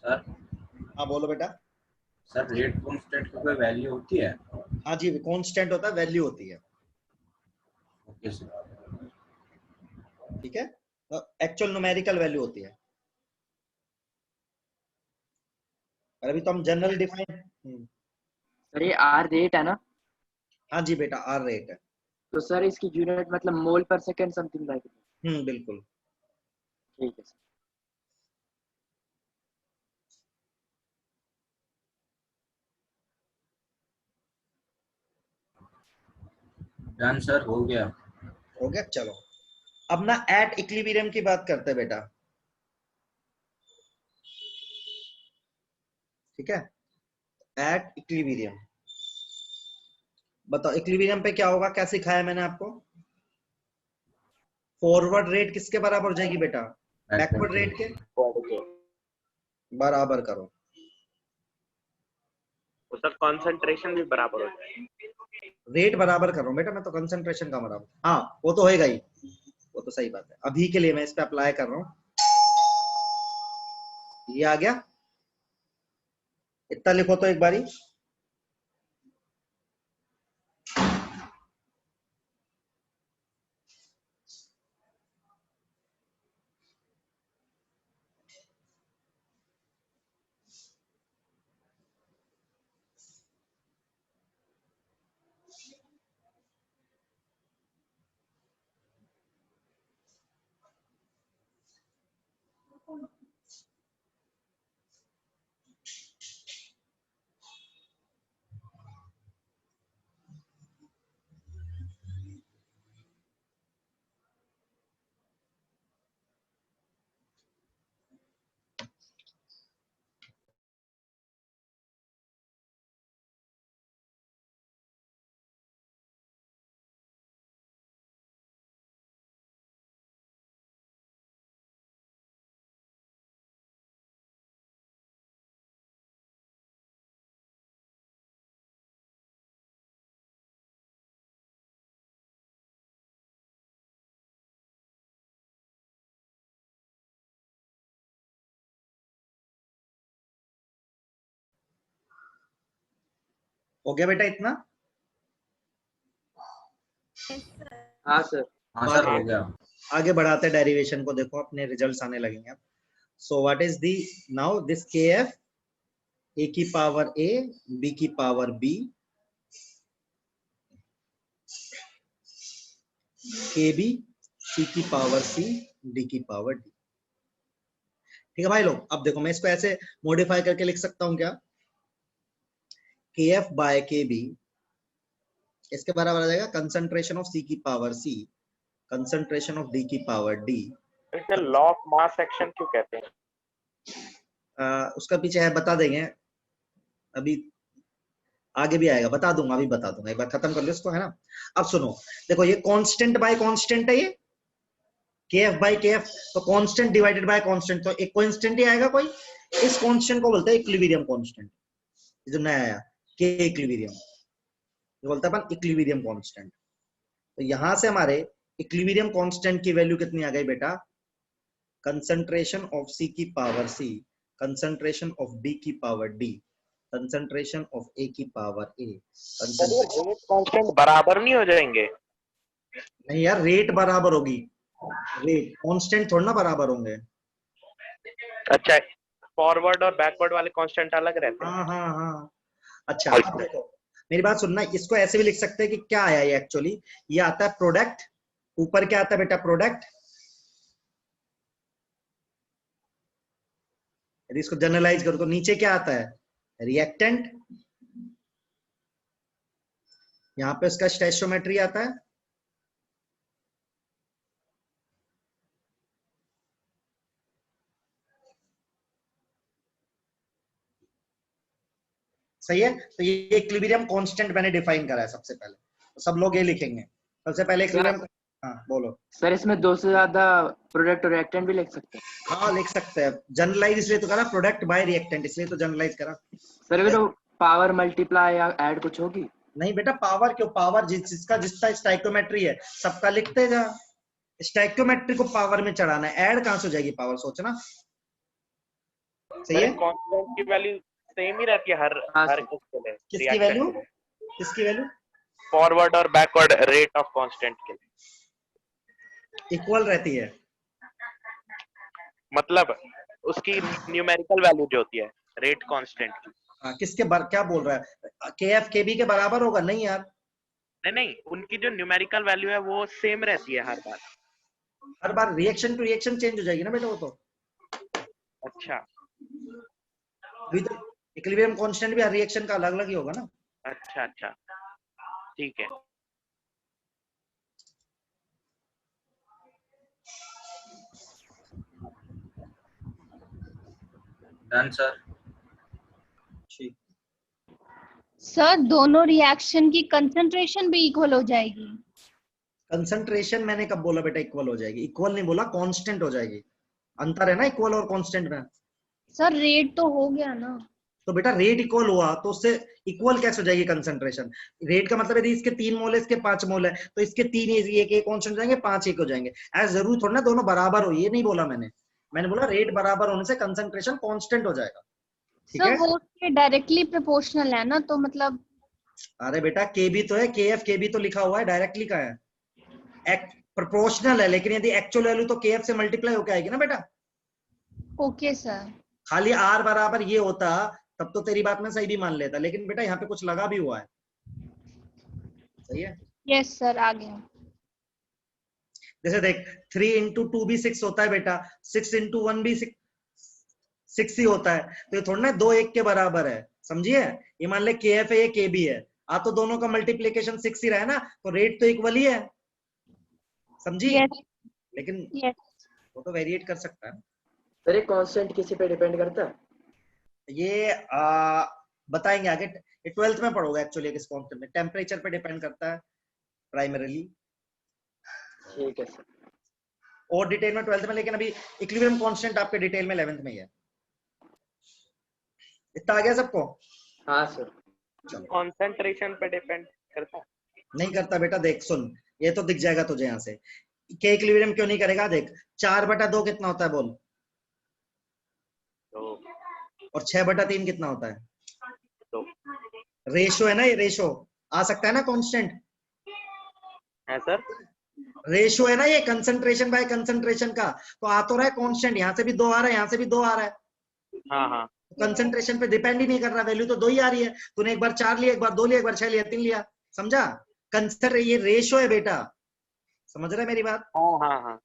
सर हाँ बोलो बेटा। सर रेट कांस्टेंट की कोई वैल्यू होती है? हाँ जी, कांस्टेंट होता है, वैल्यू होती है। Okay sir. ठीक है, एक्चुअल न्यूमेरिकल वैल्यू होती है। और अभी तो हम जनरल डिफाइन। सर ये आर रेट है ना? हाँ जी बेटा, आर रेट है। तो सर इसकी यूनिट मतलब मोल पर सेकंड समथिंग लाइक। बिल्कुल। ठीक है सर। डन सर, हो गया। हो गया, चलो अब ना एट इक्विलिब्रियम की बात करते हैं बेटा। ठीक है, एट इक्विलिब्रियम बताओ इक्विलिब्रियम पे क्या होगा? क्या सिखाया मैंने आपको? फॉरवर्ड रेट किसके बराबर हो जाएगी बेटा? बैकवर्ड रेट के बराबर करो। उसका कंसंट्रेशन भी बराबर हो जाए। रेट बराबर कर रहा हूं बेटा मैं तो, कंसंट्रेशन का बराबर। हाँ वो तो होएगा ही, वो तो सही बात है। अभी के लिए मैं इस पे अप्लाई कर रहा हूं। ये आ गया, इतना लिखो तो एक बारी। हो गया बेटा इतना? हाँ सर। हाँ सर, हो गया। आगे बढ़ाते डेरिवेशन को, देखो अपने रिजल्ट्स आने लगेंगे अब। So what is the now this kf a की पावर a b की पावर b kb c की पावर c d की पावर d। ठीक है भाई लोग, अब देखो मैं इसको ऐसे मॉडिफाई करके लिख सकता हूं क्या, kf बाय kb इसके बराबर आ जाएगा कंसंट्रेशन ऑफ c की power c concentration of d की पावर d। इसे लॉ ऑफ मास एक्शन क्यों कहते हैं? उसका पीछे है, बता देंगे अभी, आगे भी आएगा, बता दूंगा, अभी बता दूंगा, एक बार खत्म कर लो इसको, है ना। अब सुनो, देखो ये कांस्टेंट बाय कांस्टेंट है, ये kf बाय kf, तो कांस्टेंट डिवाइडेड बाय कांस्टेंट, तो एक कांस्टेंट ही आएगा कोई। इस कांस्टेंट को बोलते हैं इक्विलिब्रियम कांस्टेंट, ये जो नया आया k इक्विलिब्रियम, ये बोलते हैं अपन इक्विलिब्रियम कांस्टेंट। तो यहां से हमारे इक्विलिब्रियम कांस्टेंट की वैल्यू कितनी आ गई बेटा, कंसंट्रेशन ऑफ c की power c concentration of d की power d concentration of a की पावर a कंसंट्रेशन। कांस्टेंट बराबर नहीं हो जाएंगे? नहीं यार, रेट बराबर होगी, रेट कांस्टेंट थोड़ा ना बराबर होंगे। अच्छा, फॉरवर्ड और बैकवर्ड वाले कांस्टेंट अलग रहते हैं। हाँ हाँ हाँ। अच्छा अब देखो मेरी बात सुनना, इसको ऐसे भी लिख सकते हैं कि क्या आया ये एक्चुअली, ये आता है प्रोडक्ट, ऊपर क्या आता है बेटा, प्रोडक्ट। यदि इसको जनरलाइज करो तो नीचे क्या आता है, रिएक्टेंट। यहां पे उसका स्टोइचियोमेट्री आता है, सही है। तो ये इक्विलिब्रियम कांस्टेंट मैंने डिफाइन करा है सबसे पहले, तो सब लोग ये लिखेंगे सबसे पहले इक्विलिब्रियम। हाँ बोलो सर, इसमें दो से ज्यादा प्रोडक्ट और रिएक्टेंट भी लिख सकते हैं? हाँ लिख सकते हैं, जनरलाइज इसलिए तो करा, प्रोडक्ट बाय रिएक्टेंट इसलिए तो जनरलाइज करा। सर तो पावर मल्टीप्लाई या ऐड कुछ होगी? नहीं बेटा, पावर क्यों, पावर जिसका जिसका स्टाइकोमेट्री है सबका लिखते जा, स्टाइकोमेट्री को पावर में चढ़ाना है, ऐड कहां से हो जाएगी पावर, सोचना। सही है, कांस्टेंट की वैल्यू सेम ही रहती है हर हाँ, हर सर। किसके लिए? किसकी वैल्यू, किसकी वैल्यू, फॉरवर्ड और बैकवर्ड रेट ऑफ कांस्टेंट के लिए इक्वल रहती है। मतलब उसकी न्यूमेरिकल वैल्यू जो होती है रेट कांस्टेंट की। हाँ, किसके क्या बोल रहा है, kf kb के बराबर होगा, नहीं यार, नहीं, उनकी जो न्यूमेरिकल वैल्यू है वो सेम रहती है हर बार। हर बार रिएक्शन टू रिएक्शन चेंज हो जाएगी ना बेटा वो तो। अच्छा अभी तो इक्विलिब्रियम कांस्टेंट भी हर रिएक्शन का अलग अलग ही होगा ना। अच्छा अच्छा, ठीक है। Done sir. ठीक, सर दोनों रिएक्शन की कंसंट्रेशन भी इक्वल हो जाएगी? कंसंट्रेशन मैंने कब बोला बेटा इक्वल हो जाएगी, इक्वल नहीं बोला, कांस्टेंट हो जाएगी, अंतर है ना इक्वल और कांस्टेंट में। सर रेट तो हो गया ना। तो बेटा रेट इक्वल हुआ तो उससे इक्वल कैसे हो जाएगी कंसंट्रेशन, रेट का मतलब यदि इसके 3 मोल है इसके 5 मोल है तो इसके 3 एक कांस्टेंट हो जाएंगे, 5 एक हो जाएंगे, ऐसा जरूर थोड़ा ना दोनों बराबर हो, ये नहीं बोला मैंने बोला रेट बराबर होने से कंसंट्रेशन कांस्टेंट हो जाएगा। ठीक सर है, वो उसके डायरेक्टली प्रोपोर्शनल है ना, तो मतलब। अरे बेटा के भी तो है, kf के भी तो लिखा हुआ है, डायरेक्टली का है, प्रोपोर्शनल है, लेकिन यदि एक्चुअल वैल्यू तो kf से मल्टीप्लाई होकर आएगी ना बेटा। Okay sir. खाली r बराबर ये होता तब तो तेरी बात में सही भी मान लेता, लेकिन बेटा यहाँ पे कुछ लगा भी हुआ है। सही है, यस सर, आ गया। जैसे देख 3 इंटू 2 भी 6 होता है बेटा, 6 इंटू 1 भी 6 ही होता है, तो ये थोड़ा ना 2 1 के बराबर है, समझिए। ये मान ले kf है, ये kb है, आ तो दोनों का मल्टीप्लीकेशन 6 ही रहा है ना, तो रेट तो इक्वल ही है, समझी। यस लेकिन यस। वो तो वेरिएट कर सकता है। सर ये कांस्टेंट किसी पे डिपेंड करता है? ये बताएंगे आगे, ये 12th में पढ़ोगे एक्चुअली किस कांस्टेंट में, टेम्परेचर पे डिपेंड करता है प्राइमरीली, ठीक है सर। और डिटेल में 12th में, लेकिन अभी इक्विलिब्रियम कांस्टेंट आपके डिटेल में 11th में ही है। इतना आ गया सबको? हाँ सर। चलो, कंसंट्रेशन पे डिपेंड करता है? नहीं करता बेटा, देख सुन, ये तो दिख जाएगा तुझे यहाँ से, के इक्विलिब्रियम क्यों नहीं करेगा, देख 4/2 कितना होता है बोल, तो और 6/3 कितना होता है, तो रेशो है ना, ये रेशो आ सकता है ना कांस्टेंट। है सर। रेशियो है ना ये कंसंट्रेशन बाय कंसंट्रेशन का, तो आ तो रहा है कांस्टेंट, यहाँ से भी 2 आ रहा है, यहाँ से भी 2 आ रहा है, हाँ हाँ कंसंट्रेशन पे डिपेंड ही नहीं कर रहा, वैल्यू तो 2 ही आ रही है। तूने एक बार 4 लिया, एक बार 2 लिया, एक बार 6 लिया, 3 लिया, समझा? ये रेशियो है बेटा, समझ रहा है मेरी बात? हाँ हाँ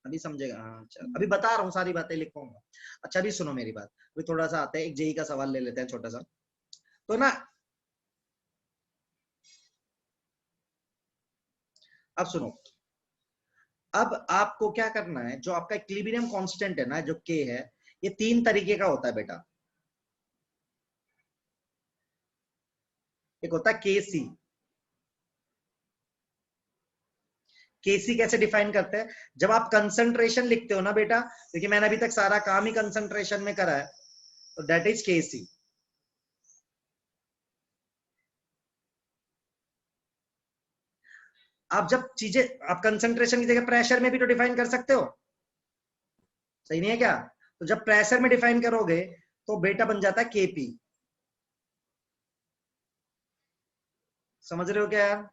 अभी समझेगा। हाँ चल, अभी बता रहा हूँ, सारी बातें लिखूंगा। अच्छा अभी सुनो मेरी बात, अभी थोड़ा सा आता है, एक जेई का सवाल ले लेते हैं छोटा सा। तो ना अब सुनो, अब आपको क्या करना है, जो आपका इक्विलिब्रियम कांस्टेंट है ना, जो के है, ये 3 तरीके का होता है बेटा। एक होता है केसी। केसी कैसे डिफाइन करते हैं? जब आप कंसंट्रेशन लिखते हो ना बेटा, क्योंकि मैंने अभी तक सारा काम ही कंसंट्रेशन में करा है, तो दैट इज केसी। आप जब चीजें, आप कंसंट्रेशन की जगह प्रेशर में भी तो डिफाइन कर सकते हो, सही नहीं है क्या? तो जब प्रेशर में डिफाइन करोगे तो बेटा बन जाता है केपी। समझ रहे हो क्या यार?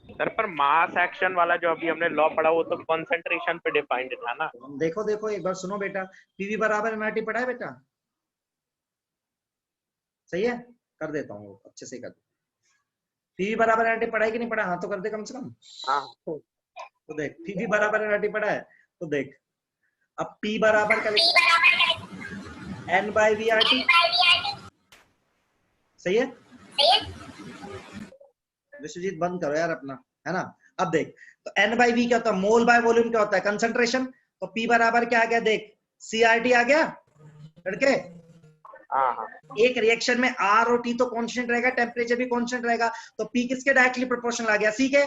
सर, पर मास एक्शन वाला जो अभी हमने लॉ पढ़ा वो तो कंसंट्रेशन पे डिफाइंड था ना। देखो देखो एक बार सुनो बेटा, पीवी बराबर एनआरटी पढ़ा है बेटा? सही है, कर देता हूँ अच्छे से कर। पीवी बराबर एनआरटी पढ़ा है कि नहीं पढ़ा? हाँ तो कर दे कम से कम। हाँ तो देख, पीवी बराबर एनआरटी पढ़ा है, तो देख अब पी बराबर का n by V R T. सही है? विश्वजीत बंद करो यार अपना, है ना? अब देख, तो एन बाई वी क्या होता है? मोल बाय वॉल्यूम क्या होता है? कंसंट्रेशन। तो पी बराबर क्या आ गया? देख, सीआरटी आ गया लड़के। हाँ हाँ एक रिएक्शन में आर और टी तो कांस्टेंट रहेगा, टेम्परेचर भी कांस्टेंट रहेगा, तो पी किसके डायरेक्टली प्रोपोर्शनल आ गया? सी के।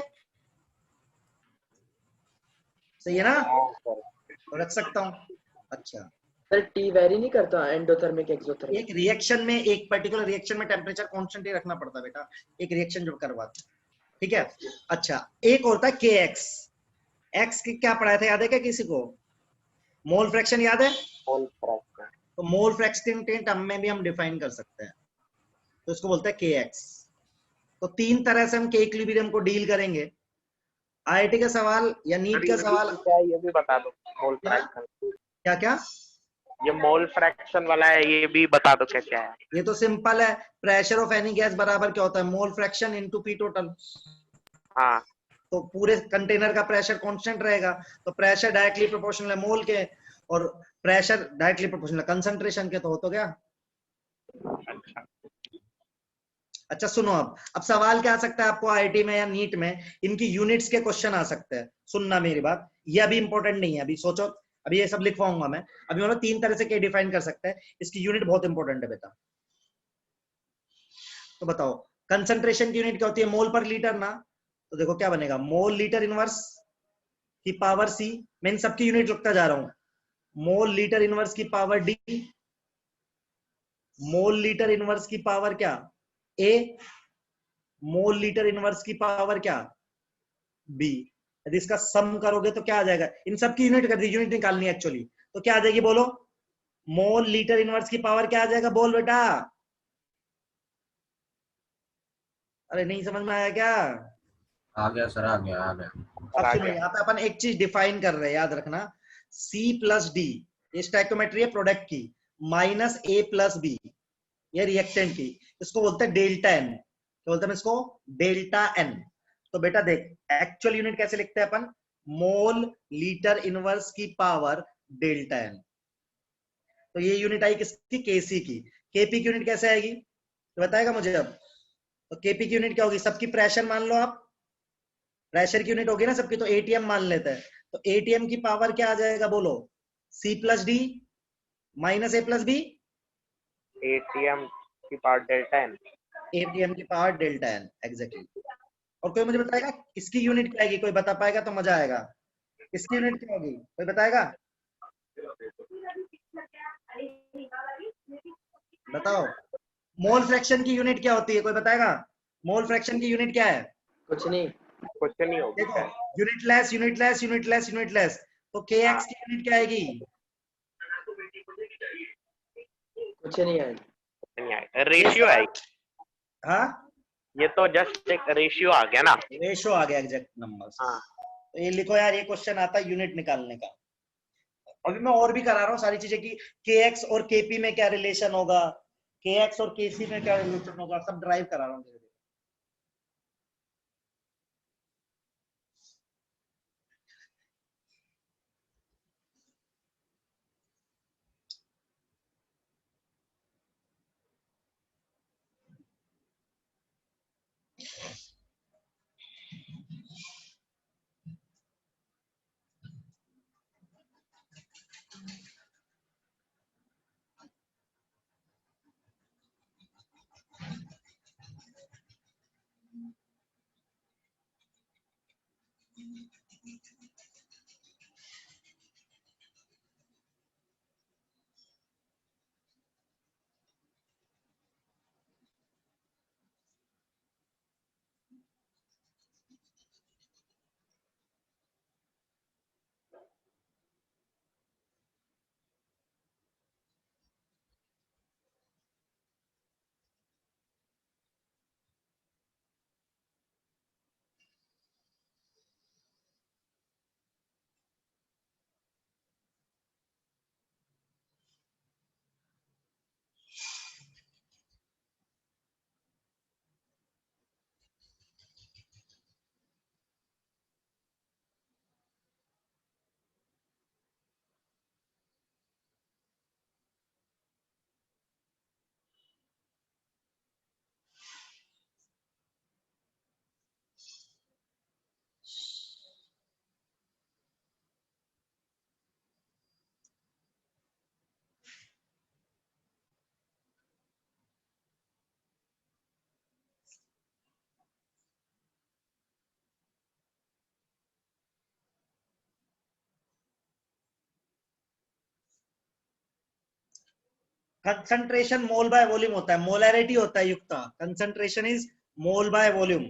सही है ना? तो रख सकता हूं। अच्छा, सर टी वेरी नहीं करता एंडोथर्मिक एक्सोथर्मिक? एक रिएक्शन में, एक पर्टिकुलर रिएक्शन में टेम्परेचर कांस्टेंट ही रखना पड़ता है बेटा, एक रिएक्शन जो करवाते, ठीक है? अच्छा, एक होता है के एक्स। एक्स की क्या पढ़ाया था, याद है क्या किसी को? मोल फ्रैक्शन याद है? Mole fraction. तो मोल फ्रैक्शन टर्म में भी हम डिफाइन कर सकते हैं, तो इसको बोलते हैं के एक्स। तो 3 तरह से हम के इक्विलिब्रियम को डील करेंगे। आईआईटी का सवाल या नीट का सवाल, क्या है ये भी बता दो। मोल फ्रैक्शन, क्या क्या? ये मोल फ्रैक्शन वाला है, ये भी बता दो क्या क्या है। ये तो सिंपल है, प्रेशर ऑफ एनी गैस बराबर क्या होता है? Mole fraction into P total. हाँ तो पूरे कंटेनर का प्रेशर कांस्टेंट रहेगा, तो प्रेशर डायरेक्टली प्रोपोर्शनल है मोल के, और प्रेशर डायरेक्टली प्रोपोर्शनल कंसंट्रेशन के, तो हो तो गया। अच्छा, अच्छा सुनो, अब सवाल क्या आ सकता है आपको आईआईटी में या नीट में? इनकी यूनिट्स के क्वेश्चन आ सकते हैं। सुनना मेरी बात, ये अभी इंपॉर्टेंट नहीं है, अभी सोचो, अभी ये सब लिखवाऊंगा मैं। अभी मतलब 3 तरह से के डिफाइन कर सकते हैं, इसकी यूनिट बहुत इंपॉर्टेंट है बेटा। तो बताओ, कंसंट्रेशन की यूनिट क्या होती है? मोल पर लीटर ना। तो देखो क्या बनेगा, मोल लीटर इनवर्स की पावर सी। मैं इन सबकी यूनिट लिखता जा रहा हूं, मोल लीटर इनवर्स की पावर डी, मोल लीटर इनवर्स की पावर क्या? ए, मोल लीटर इनवर्स की पावर क्या? बी। यदि इसका सम करोगे तो क्या आ जाएगा? इन सब की यूनिट कर दी, यूनिट निकालनी है एक्चुअली, तो क्या आ जाएगी बोलो? मोल लीटर इनवर्स की पावर क्या आ जाएगा? बोल बेटा, अरे नहीं समझ में आया क्या? आ गया सर, आ गया आ गया। अब आ सुनो, गया। यहाँ पे अपन एक चीज डिफाइन कर रहे हैं, याद रखना, C प्लस डी, ये स्टैइकोमेट्री है प्रोडक्ट की, माइनस A प्लस बी, ये रिएक्टेंट की, इसको बोलते हैं डेल्टा एन। क्या बोलते हैं इसको? Delta n. तो बेटा देख, एक्चुअल यूनिट कैसे लिखते हैं अपन? मोल लीटर इनवर्स की पावर डेल्टा एन। तो ये यूनिट आई किसकी? केसी की। केपी की यूनिट कैसे आएगी तो बताएगा मुझे अब? तो केपी की यूनिट क्या होगी? सबकी प्रेशर मान लो आप, प्रेशर की यूनिट होगी ना सबकी, तो एटीएम मान लेते हैं। तो एटीएम की पावर क्या आ जाएगा बोलो? सी plus D minus A plus B, ATM की पावर डेल्टा एन। एटीएम की पावर डेल्टा एन, एग्जैक्टली। और कोई मुझे बताएगा इसकी यूनिट क्या आएगी? कोई बता पाएगा तो मजा आएगा। इसकी यूनिट क्या होगी, कोई बताएगा? बताओ, मोल फ्रैक्शन की यूनिट क्या होती है? कोई बताएगा? मोल फ्रैक्शन की यूनिट क्या है? कुछ नहीं। कुछ नहीं होगी देखो, sir. Unitless unitless unitless unitless, तो के एक्स की यूनिट क्या आएगी? कुछ नहीं है। नहीं आएगा, रेशियो आएगी। हाँ, ये तो जस्ट एक रेशियो आ गया ना। रेशो आ गया एग्जैक्ट नंबर। हाँ तो ये लिखो यार, ये क्वेश्चन आता है यूनिट निकालने का। अभी मैं और भी करा रहा हूँ सारी चीजें की के एक्स और केपी में क्या रिलेशन होगा, के एक्स और केसी में क्या रिलेशन होगा, सब ड्राइव करा रहा हूँ। कंसंट्रेशन मोल बाय वॉल्यूम होता है, मोलैरिटी होता है Yukta. Concentration is mole by volume.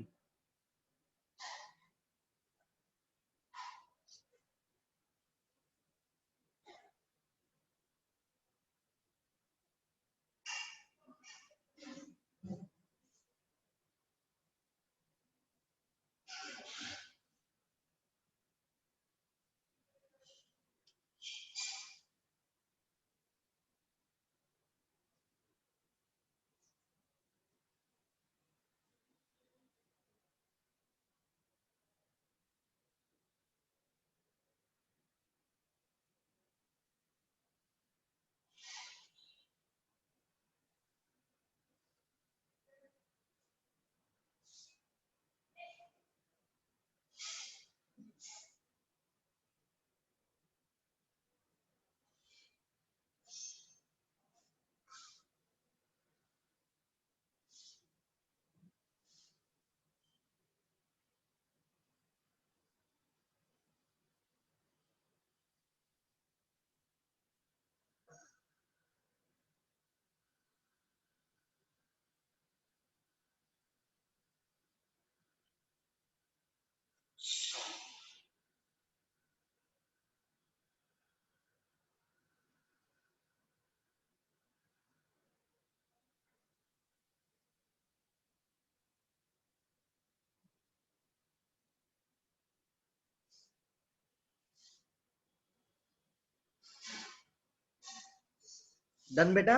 Done बेटा?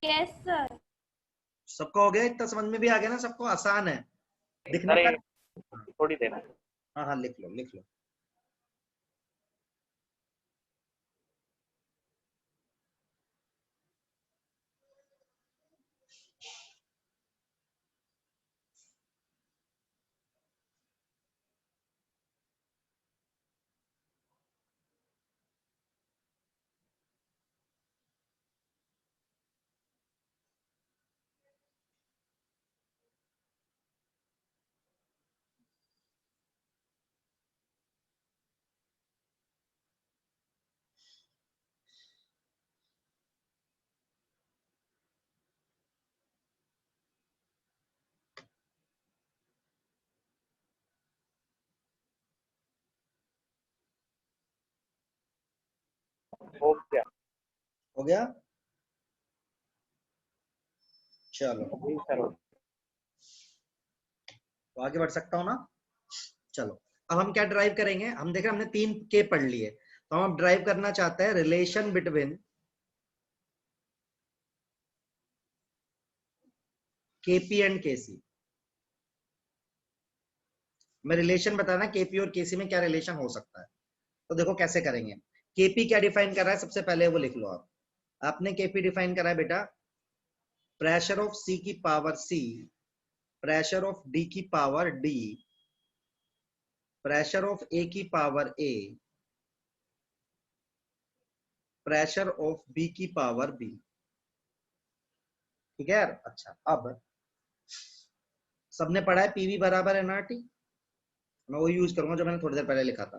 Yes sir. सबको हो गया? इतना समझ में भी आ गया ना सबको? आसान है दिखने अरे पर। थोड़ी देर में। हाँ हाँ, लिख लो लिख लो। हो गया। हो गया? चलो जी सर। तो आगे बढ़ सकता हूं ना। चलो अब हम क्या ड्राइव करेंगे, हम देख रहे हैं हमने 3 के पढ़ लिए, तो हम अब ड्राइव करना चाहते हैं रिलेशन बिटवीन केपी एंड केसी। मैं रिलेशन बताना केपी और केसी में क्या रिलेशन हो सकता है। तो देखो कैसे करेंगे। केपी क्या डिफाइन कर रहा है, सबसे पहले वो लिख लो आप। आपने केपी डिफाइन करा है बेटा, प्रेशर ऑफ सी की power C, pressure of D की power D, pressure of A की power A, pressure of B की पावर बी। ठीक है यार। अच्छा अब सबने पढ़ा है पीवी बराबर एनआरटी, मैं वो यूज करूंगा जो मैंने थोड़ी देर पहले लिखा था।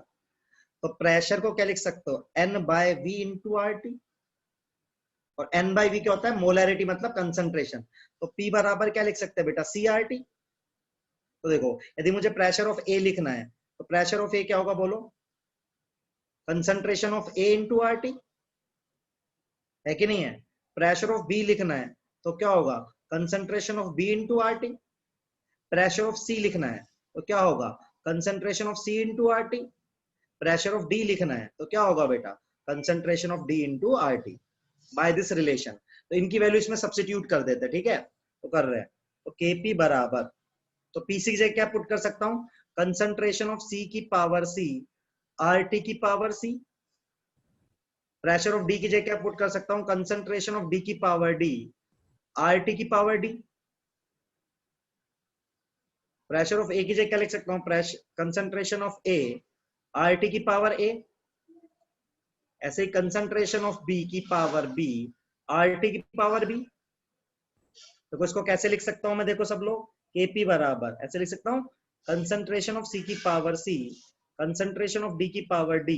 तो प्रेशर को क्या लिख सकते हो, n by V into R T, और एन बाय वी क्या होता है, मोलैरिटी मतलब कंसंट्रेशन। तो पी बराबर क्या लिख सकते हैं बेटा, सी आर टी। तो देखो यदि मुझे प्रेशर ऑफ ए लिखना है तो प्रेशर ऑफ ए क्या होगा बोलो, concentration of A into R T, है कि नहीं है। प्रेशर ऑफ बी लिखना है तो क्या होगा, concentration of B into R T. Pressure of C लिखना है तो क्या होगा, concentration of C into R T. Pressure of D लिखना है तो क्या होगा बेटा, concentration of D into R T by this relation. तो इनकी वैल्यू इसमें सब्स्टिट्यूट कर देते हैं, ठीक है। तो कर रहे हैं, तो केपी बराबर, तो पीसी की जगह क्या पुट कर सकता हूं, कंसंट्रेशन ऑफ सी की पावर सी, आर टी की power C. Pressure of D की जगह क्या पुट कर सकता हूं, कंसंट्रेशन ऑफ डी की पावर डी, आर टी की power D. Pressure of A की जगह क्या लिख सकता हूं, pressure concentration of A, R T की पावर ए। ऐसे ही कंसंट्रेशन ऑफ बी की पावर बी, आर टी की पावर बी। तो इसको कैसे लिख सकता हूं मैं, देखो सब लोग, केपी बराबर ऐसे लिख सकता हूं, कंसंट्रेशन ऑफ सी की power C, concentration of D की power D,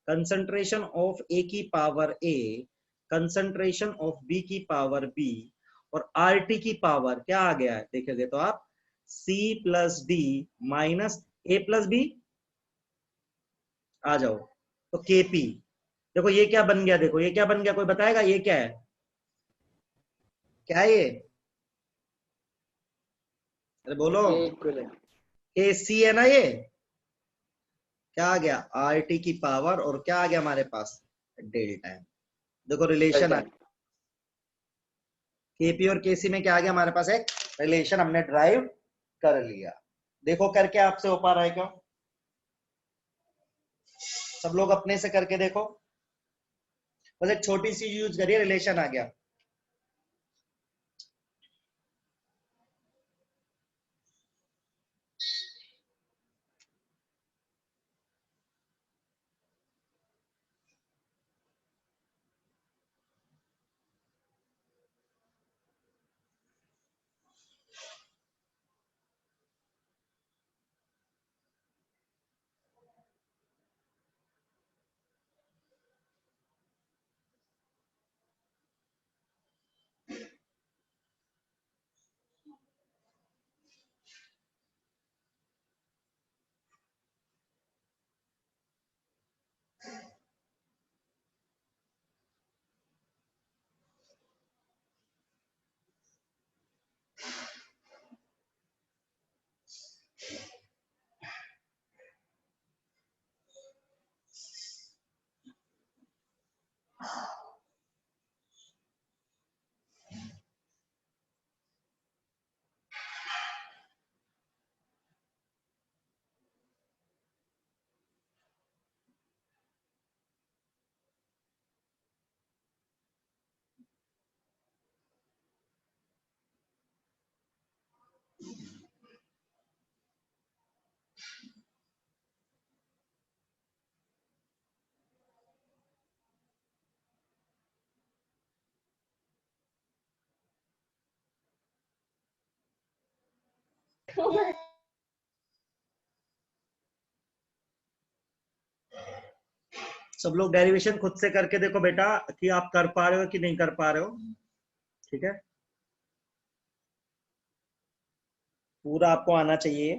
concentration of A की power A, concentration of B की पावर बी, और आर टी की पावर क्या आ गया है देखोगे तो आप, C plus D minus A plus B. आ जाओ, तो केपी देखो ये क्या बन गया, देखो ये क्या बन गया, कोई बताएगा ये क्या है, क्या है ये, अरे बोलो। ये इक्वल ए सी है ना, ये क्या आ गया, आर टी की पावर, और क्या आ गया हमारे पास, डेल्टा है। देखो रिलेशन आ, केपी और केसी में क्या आ गया हमारे पास, एक रिलेशन हमने ड्राइव कर लिया। देखो करके आपसे हो पा रहा है क्या, सब लोग अपने से करके देखो। बस एक छोटी सी यूज करिए, रिलेशन आ गया। सब लोग डेरिवेशन खुद से करके देखो बेटा कि आप कर पा रहे हो कि नहीं कर पा रहे हो, ठीक है। पूरा आपको आना चाहिए।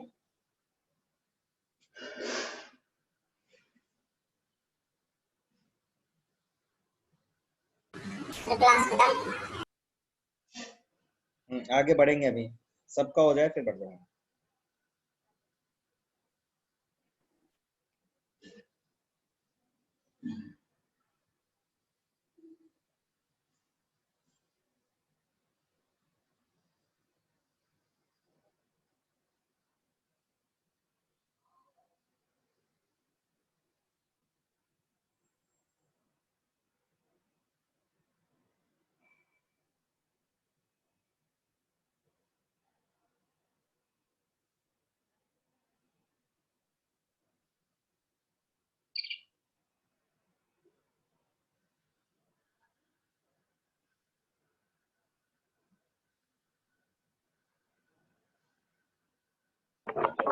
क्लास खत्म। आगे बढ़ेंगे, अभी सबका हो जाए फिर बढ़ जाएंगे।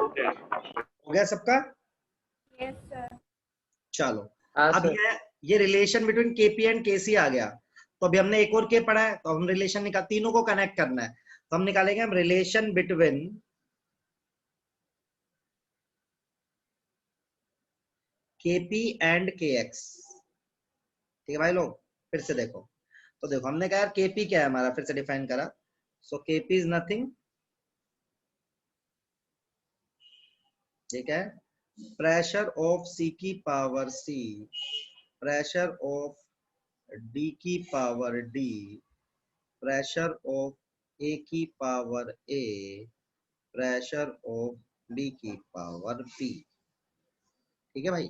हो गया सबका? Yes sir. चलो हाँ अब सर। ये रिलेशन बिटवीन केपी एंड केसी आ गया। तो अभी हमने एक और के पढ़ा है, तो हम रिलेशन निकाल, तीनों को कनेक्ट करना है, तो हम निकालेंगे हम रिलेशन बिटवीन केपी एंड के एक्स। ठीक है भाई लोग, फिर से देखो। तो देखो हमने कहा यार केपी क्या है हमारा, फिर से डिफाइन करा। सो केपी इज नथिंग, ठीक है, प्रेशर ऑफ सी की power C, pressure of D की power D, pressure of A की power A, pressure of B की पावर बी। ठीक है भाई।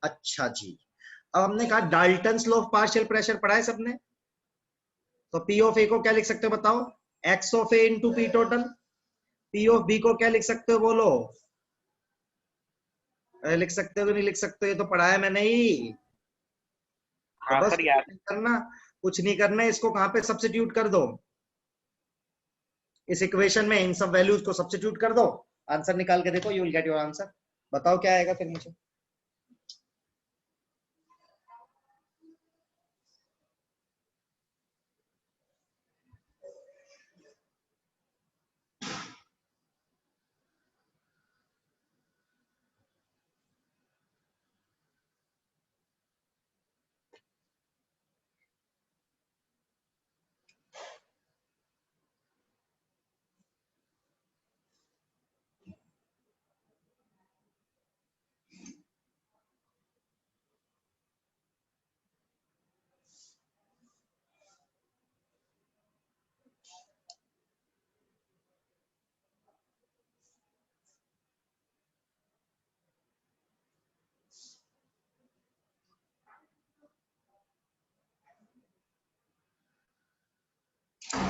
अच्छा जी, अब हमने कहा Dalton's law of partial pressure पढ़ा है सबने। तो पी ऑफ ए को क्या लिख सकते हो बताओ? X of A into P total. P of B को क्या लिख सकते हो बोलो? लिख सकते हो कि नहीं लिख सकते हो? ये तो पढ़ा है मैंने ही। तो हाँ बस सर याद। कुछ नहीं करना है, इसको कहां पे सब्स्टिट्यूट कर दो? इस इक्वेशन में इन सब वैल्यूज को सब्स्टिट्यूट कर दो, आंसर निकाल के देखो, you will get your answer. बताओ क्या आएगा फिर नीचे?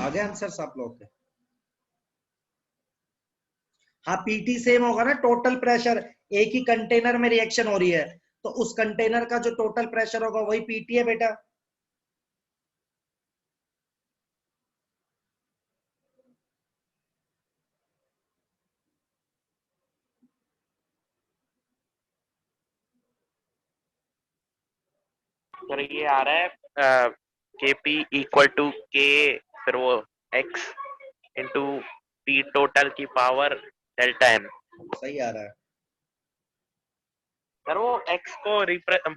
आगे आंसर आप लोग के? हाँ पीटी सेम होगा ना, टोटल प्रेशर, एक ही कंटेनर में रिएक्शन हो रही है, तो उस कंटेनर का जो टोटल प्रेशर होगा वही पीटी है बेटा। सर ये आ रहा है के पी इक्वल टू के, फिर वो एक्स इंटू पी टोटल की पावर डेल्टा एम। सही आ रहा है। सर वो एक्स को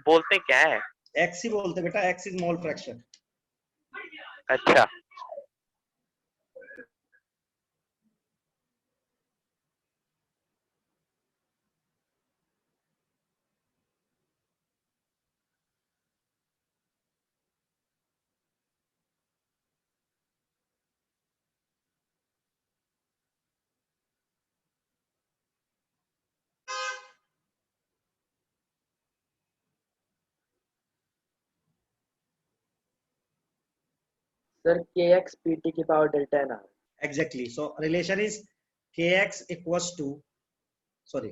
बोलते क्या है? एक्स ही बोलते बेटा, एक्स इज मोल फ्रैक्शन। अच्छा sir K X P T की पावर डेल्टा एन आ रहा है। Exactly, so relation is kx equals to, sorry,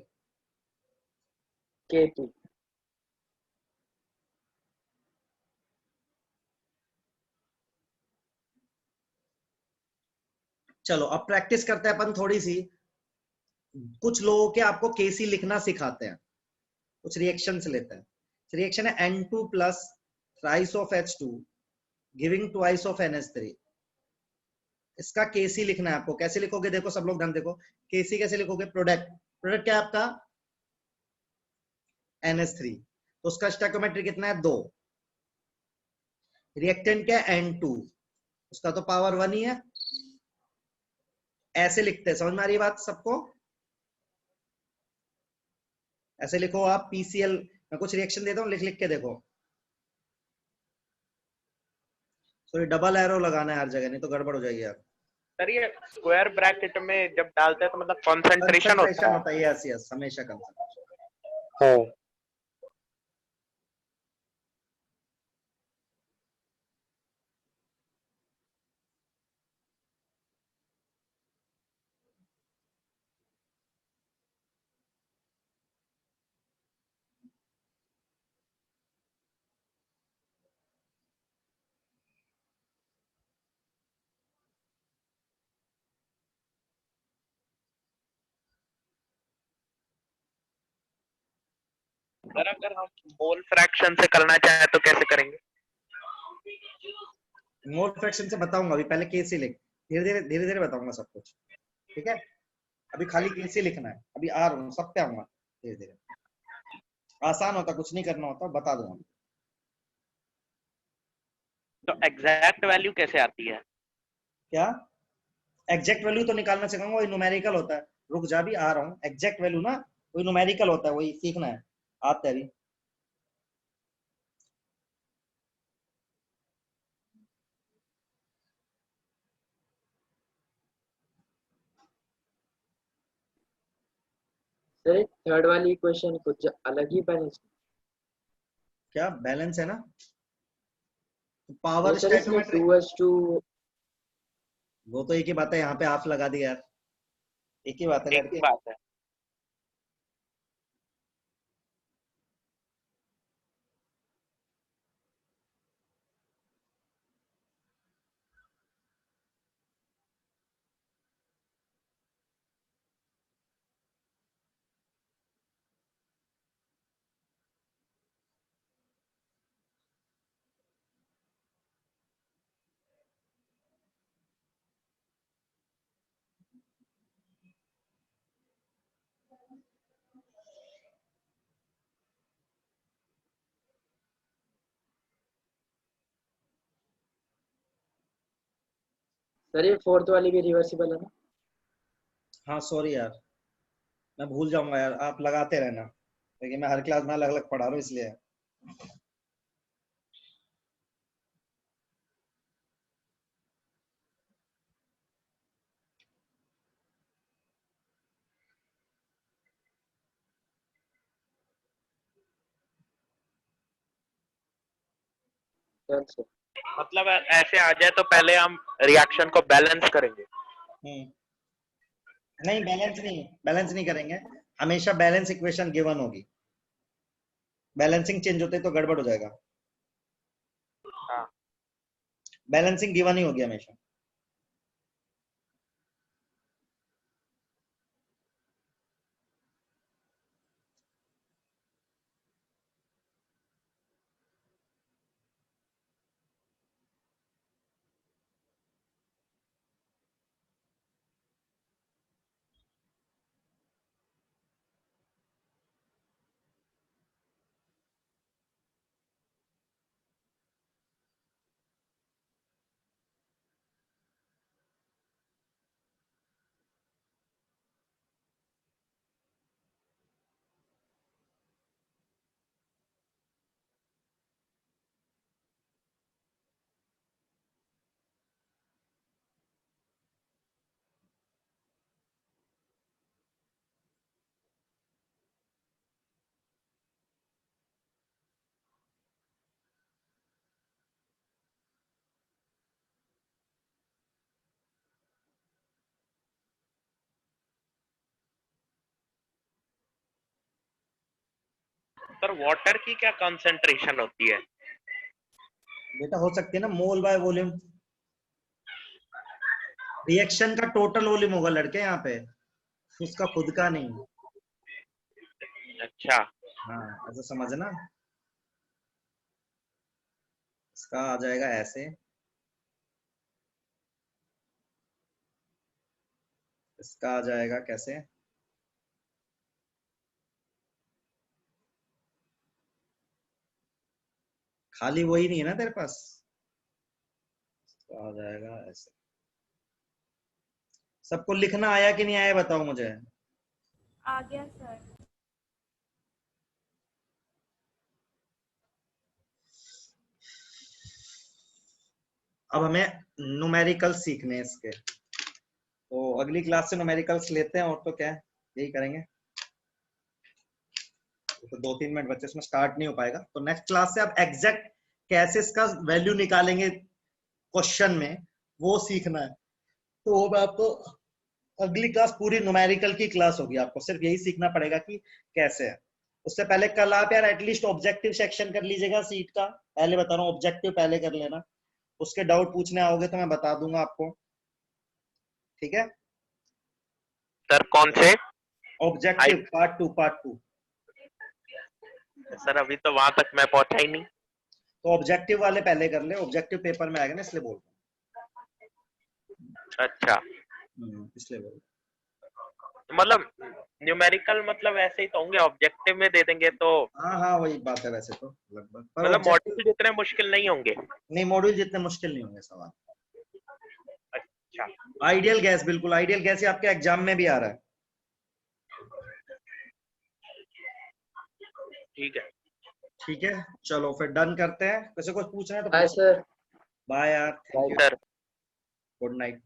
K P. चलो अब प्रैक्टिस करते हैं अपन थोड़ी सी। कुछ लोगों के आपको केसी लिखना सिखाते हैं, कुछ रिएक्शन से लेते हैं। रिएक्शन है N2 plus thrice of H2 giving twice of NH3। इसका केसी लिखना है आपको। कैसे लिखोगे देखो सब लोग ध्यान देखो, केसी कैसे लिखोगे? प्रोडक्ट, प्रोडक्ट क्या है आपका? NH3, तो उसका स्टोइकोमेट्री कितना है? 2। रिएक्टेंट क्या है? N2, उसका तो पावर 1 ही है। ऐसे लिखते हैं, समझ में आ रही है बात सबको? ऐसे लिखो आप PCl, मैं कुछ रिएक्शन देता हूं, लिख लिख के देखो। सॉरी डबल एरो लगाना है हर जगह, नहीं तो गड़बड़ हो जाएगी यार। सर ये स्क्वायर ब्रैकेट में जब डालते हैं तो मतलब कंसंट्रेशन होता है, यस यस, हमेशा कंसंट्रेशन। है। सर अगर हम मोल फ्रैक्शन से करना चाहें तो कैसे करेंगे? मोल फ्रैक्शन से बताऊंगा, अभी पहले केस ही लिख, धीरे धीरे बताऊंगा सब कुछ, ठीक है? अभी खाली केस ही लिखना है, अभी आ रहा हूँ, सब पे आऊंगा धीरे धीरे। आसान होता, कुछ नहीं करना होता, बता दूंगा। तो एग्जैक्ट वैल्यू कैसे आती है? क्या एग्जैक्ट वैल्यू तो निकालना सिखाऊंगा, वही न्यूमेरिकल होता है। रुक जा, भी आ रहा हूँ। एग्जैक्ट वैल्यू ना वही न्यूमेरिकल होता है, वही सीखना है, आता है अभी। सर एक थर्ड वाली इक्वेशन कुछ अलग ही बनी। क्या बैलेंस है ना, नहीं पावर सर, इसमें स्टैचोमेट्रिक, 2:2। वो तो एक ही बात है, यहाँ पे हाफ लगा दिया यार, एक ही बात है एक ही लड़के। बात है। सर ये फोर्थ वाली भी रिवर्सिबल है ना? हाँ सॉरी यार, मैं भूल जाऊंगा यार, आप लगाते रहना, लेकिन मैं हर क्लास में अलग अलग पढ़ा रहा हूँ इसलिए। Done sir. मतलब ऐसे आ जाए तो पहले हम रिएक्शन को बैलेंस करेंगे। नहीं बैलेंस नहीं करेंगे, हमेशा बैलेंस इक्वेशन गिवन होगी, बैलेंसिंग चेंज होते तो गड़बड़ हो जाएगा। हाँ। बैलेंसिंग गिवन ही होगी हमेशा। सर वाटर की क्या कंसंट्रेशन होती है? बेटा हो सकती है ना मोल बाय वॉल्यूम, रिएक्शन का टोटल वॉल्यूम होगा लड़के यहाँ पे, उसका खुद का नहीं। अच्छा। हाँ ऐसा समझना, इसका आ जाएगा ऐसे, इसका आ जाएगा कैसे, खाली वही नहीं है ना तेरे पास, इसका आ जाएगा ऐसे। सबको लिखना आया कि नहीं आया बताओ मुझे। आ गया सर। अब हमें न्यूमेरिकल सीखने हैं इसके, तो अगली क्लास से न्यूमेरिकल्स लेते हैं, और तो क्या है यही करेंगे। तो 2-3 मिनट बच्चे, इसमें स्टार्ट नहीं हो पाएगा, तो नेक्स्ट क्लास से आप एग्जैक्ट कैसे इसका वैल्यू निकालेंगे क्वेश्चन में, वो सीखना है। तो वो मैं आपको अगली क्लास पूरी न्यूमेरिकल की क्लास होगी, आपको सिर्फ यही सीखना पड़ेगा कि कैसे है। उससे पहले कल आप यार एटलीस्ट ऑब्जेक्टिव सेक्शन कर लीजिएगा सीट का, पहले बता रहा हूँ ऑब्जेक्टिव पहले कर लेना, उसके डाउट पूछने आओगे तो मैं बता दूंगा आपको, ठीक है? सर कौन से? ऑब्जेक्टिव पार्ट 2 सर अभी तो वहां तक मैं पहुंचा ही नहीं। तो ऑब्जेक्टिव वाले पहले कर ले, ऑब्जेक्टिव पेपर में आएगा ना, इसलिए बोल अच्छा इसलिए बोल। मतलब न्यूमेरिकल मतलब ऐसे ही तो होंगे, ऑब्जेक्टिव में दे देंगे तो हाँ हाँ वही बात है वैसे तो लगभग, पर मतलब ऑब्जेक्टिव मॉड्यूल जितने मुश्किल नहीं होंगे। नहीं, मॉड्यूल जितने मुश्किल नहीं होंगे सवाल। अच्छा आइडियल गैस, बिल्कुल आइडियल गैस ही आपके एग्जाम में भी आ रहा है। ठीक है। ठीक है चलो फिर डन करते हैं, किसी को पूछना है तो बाय पूछ। सर। बाय यार, thank you, sir good night.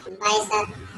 Bye sir.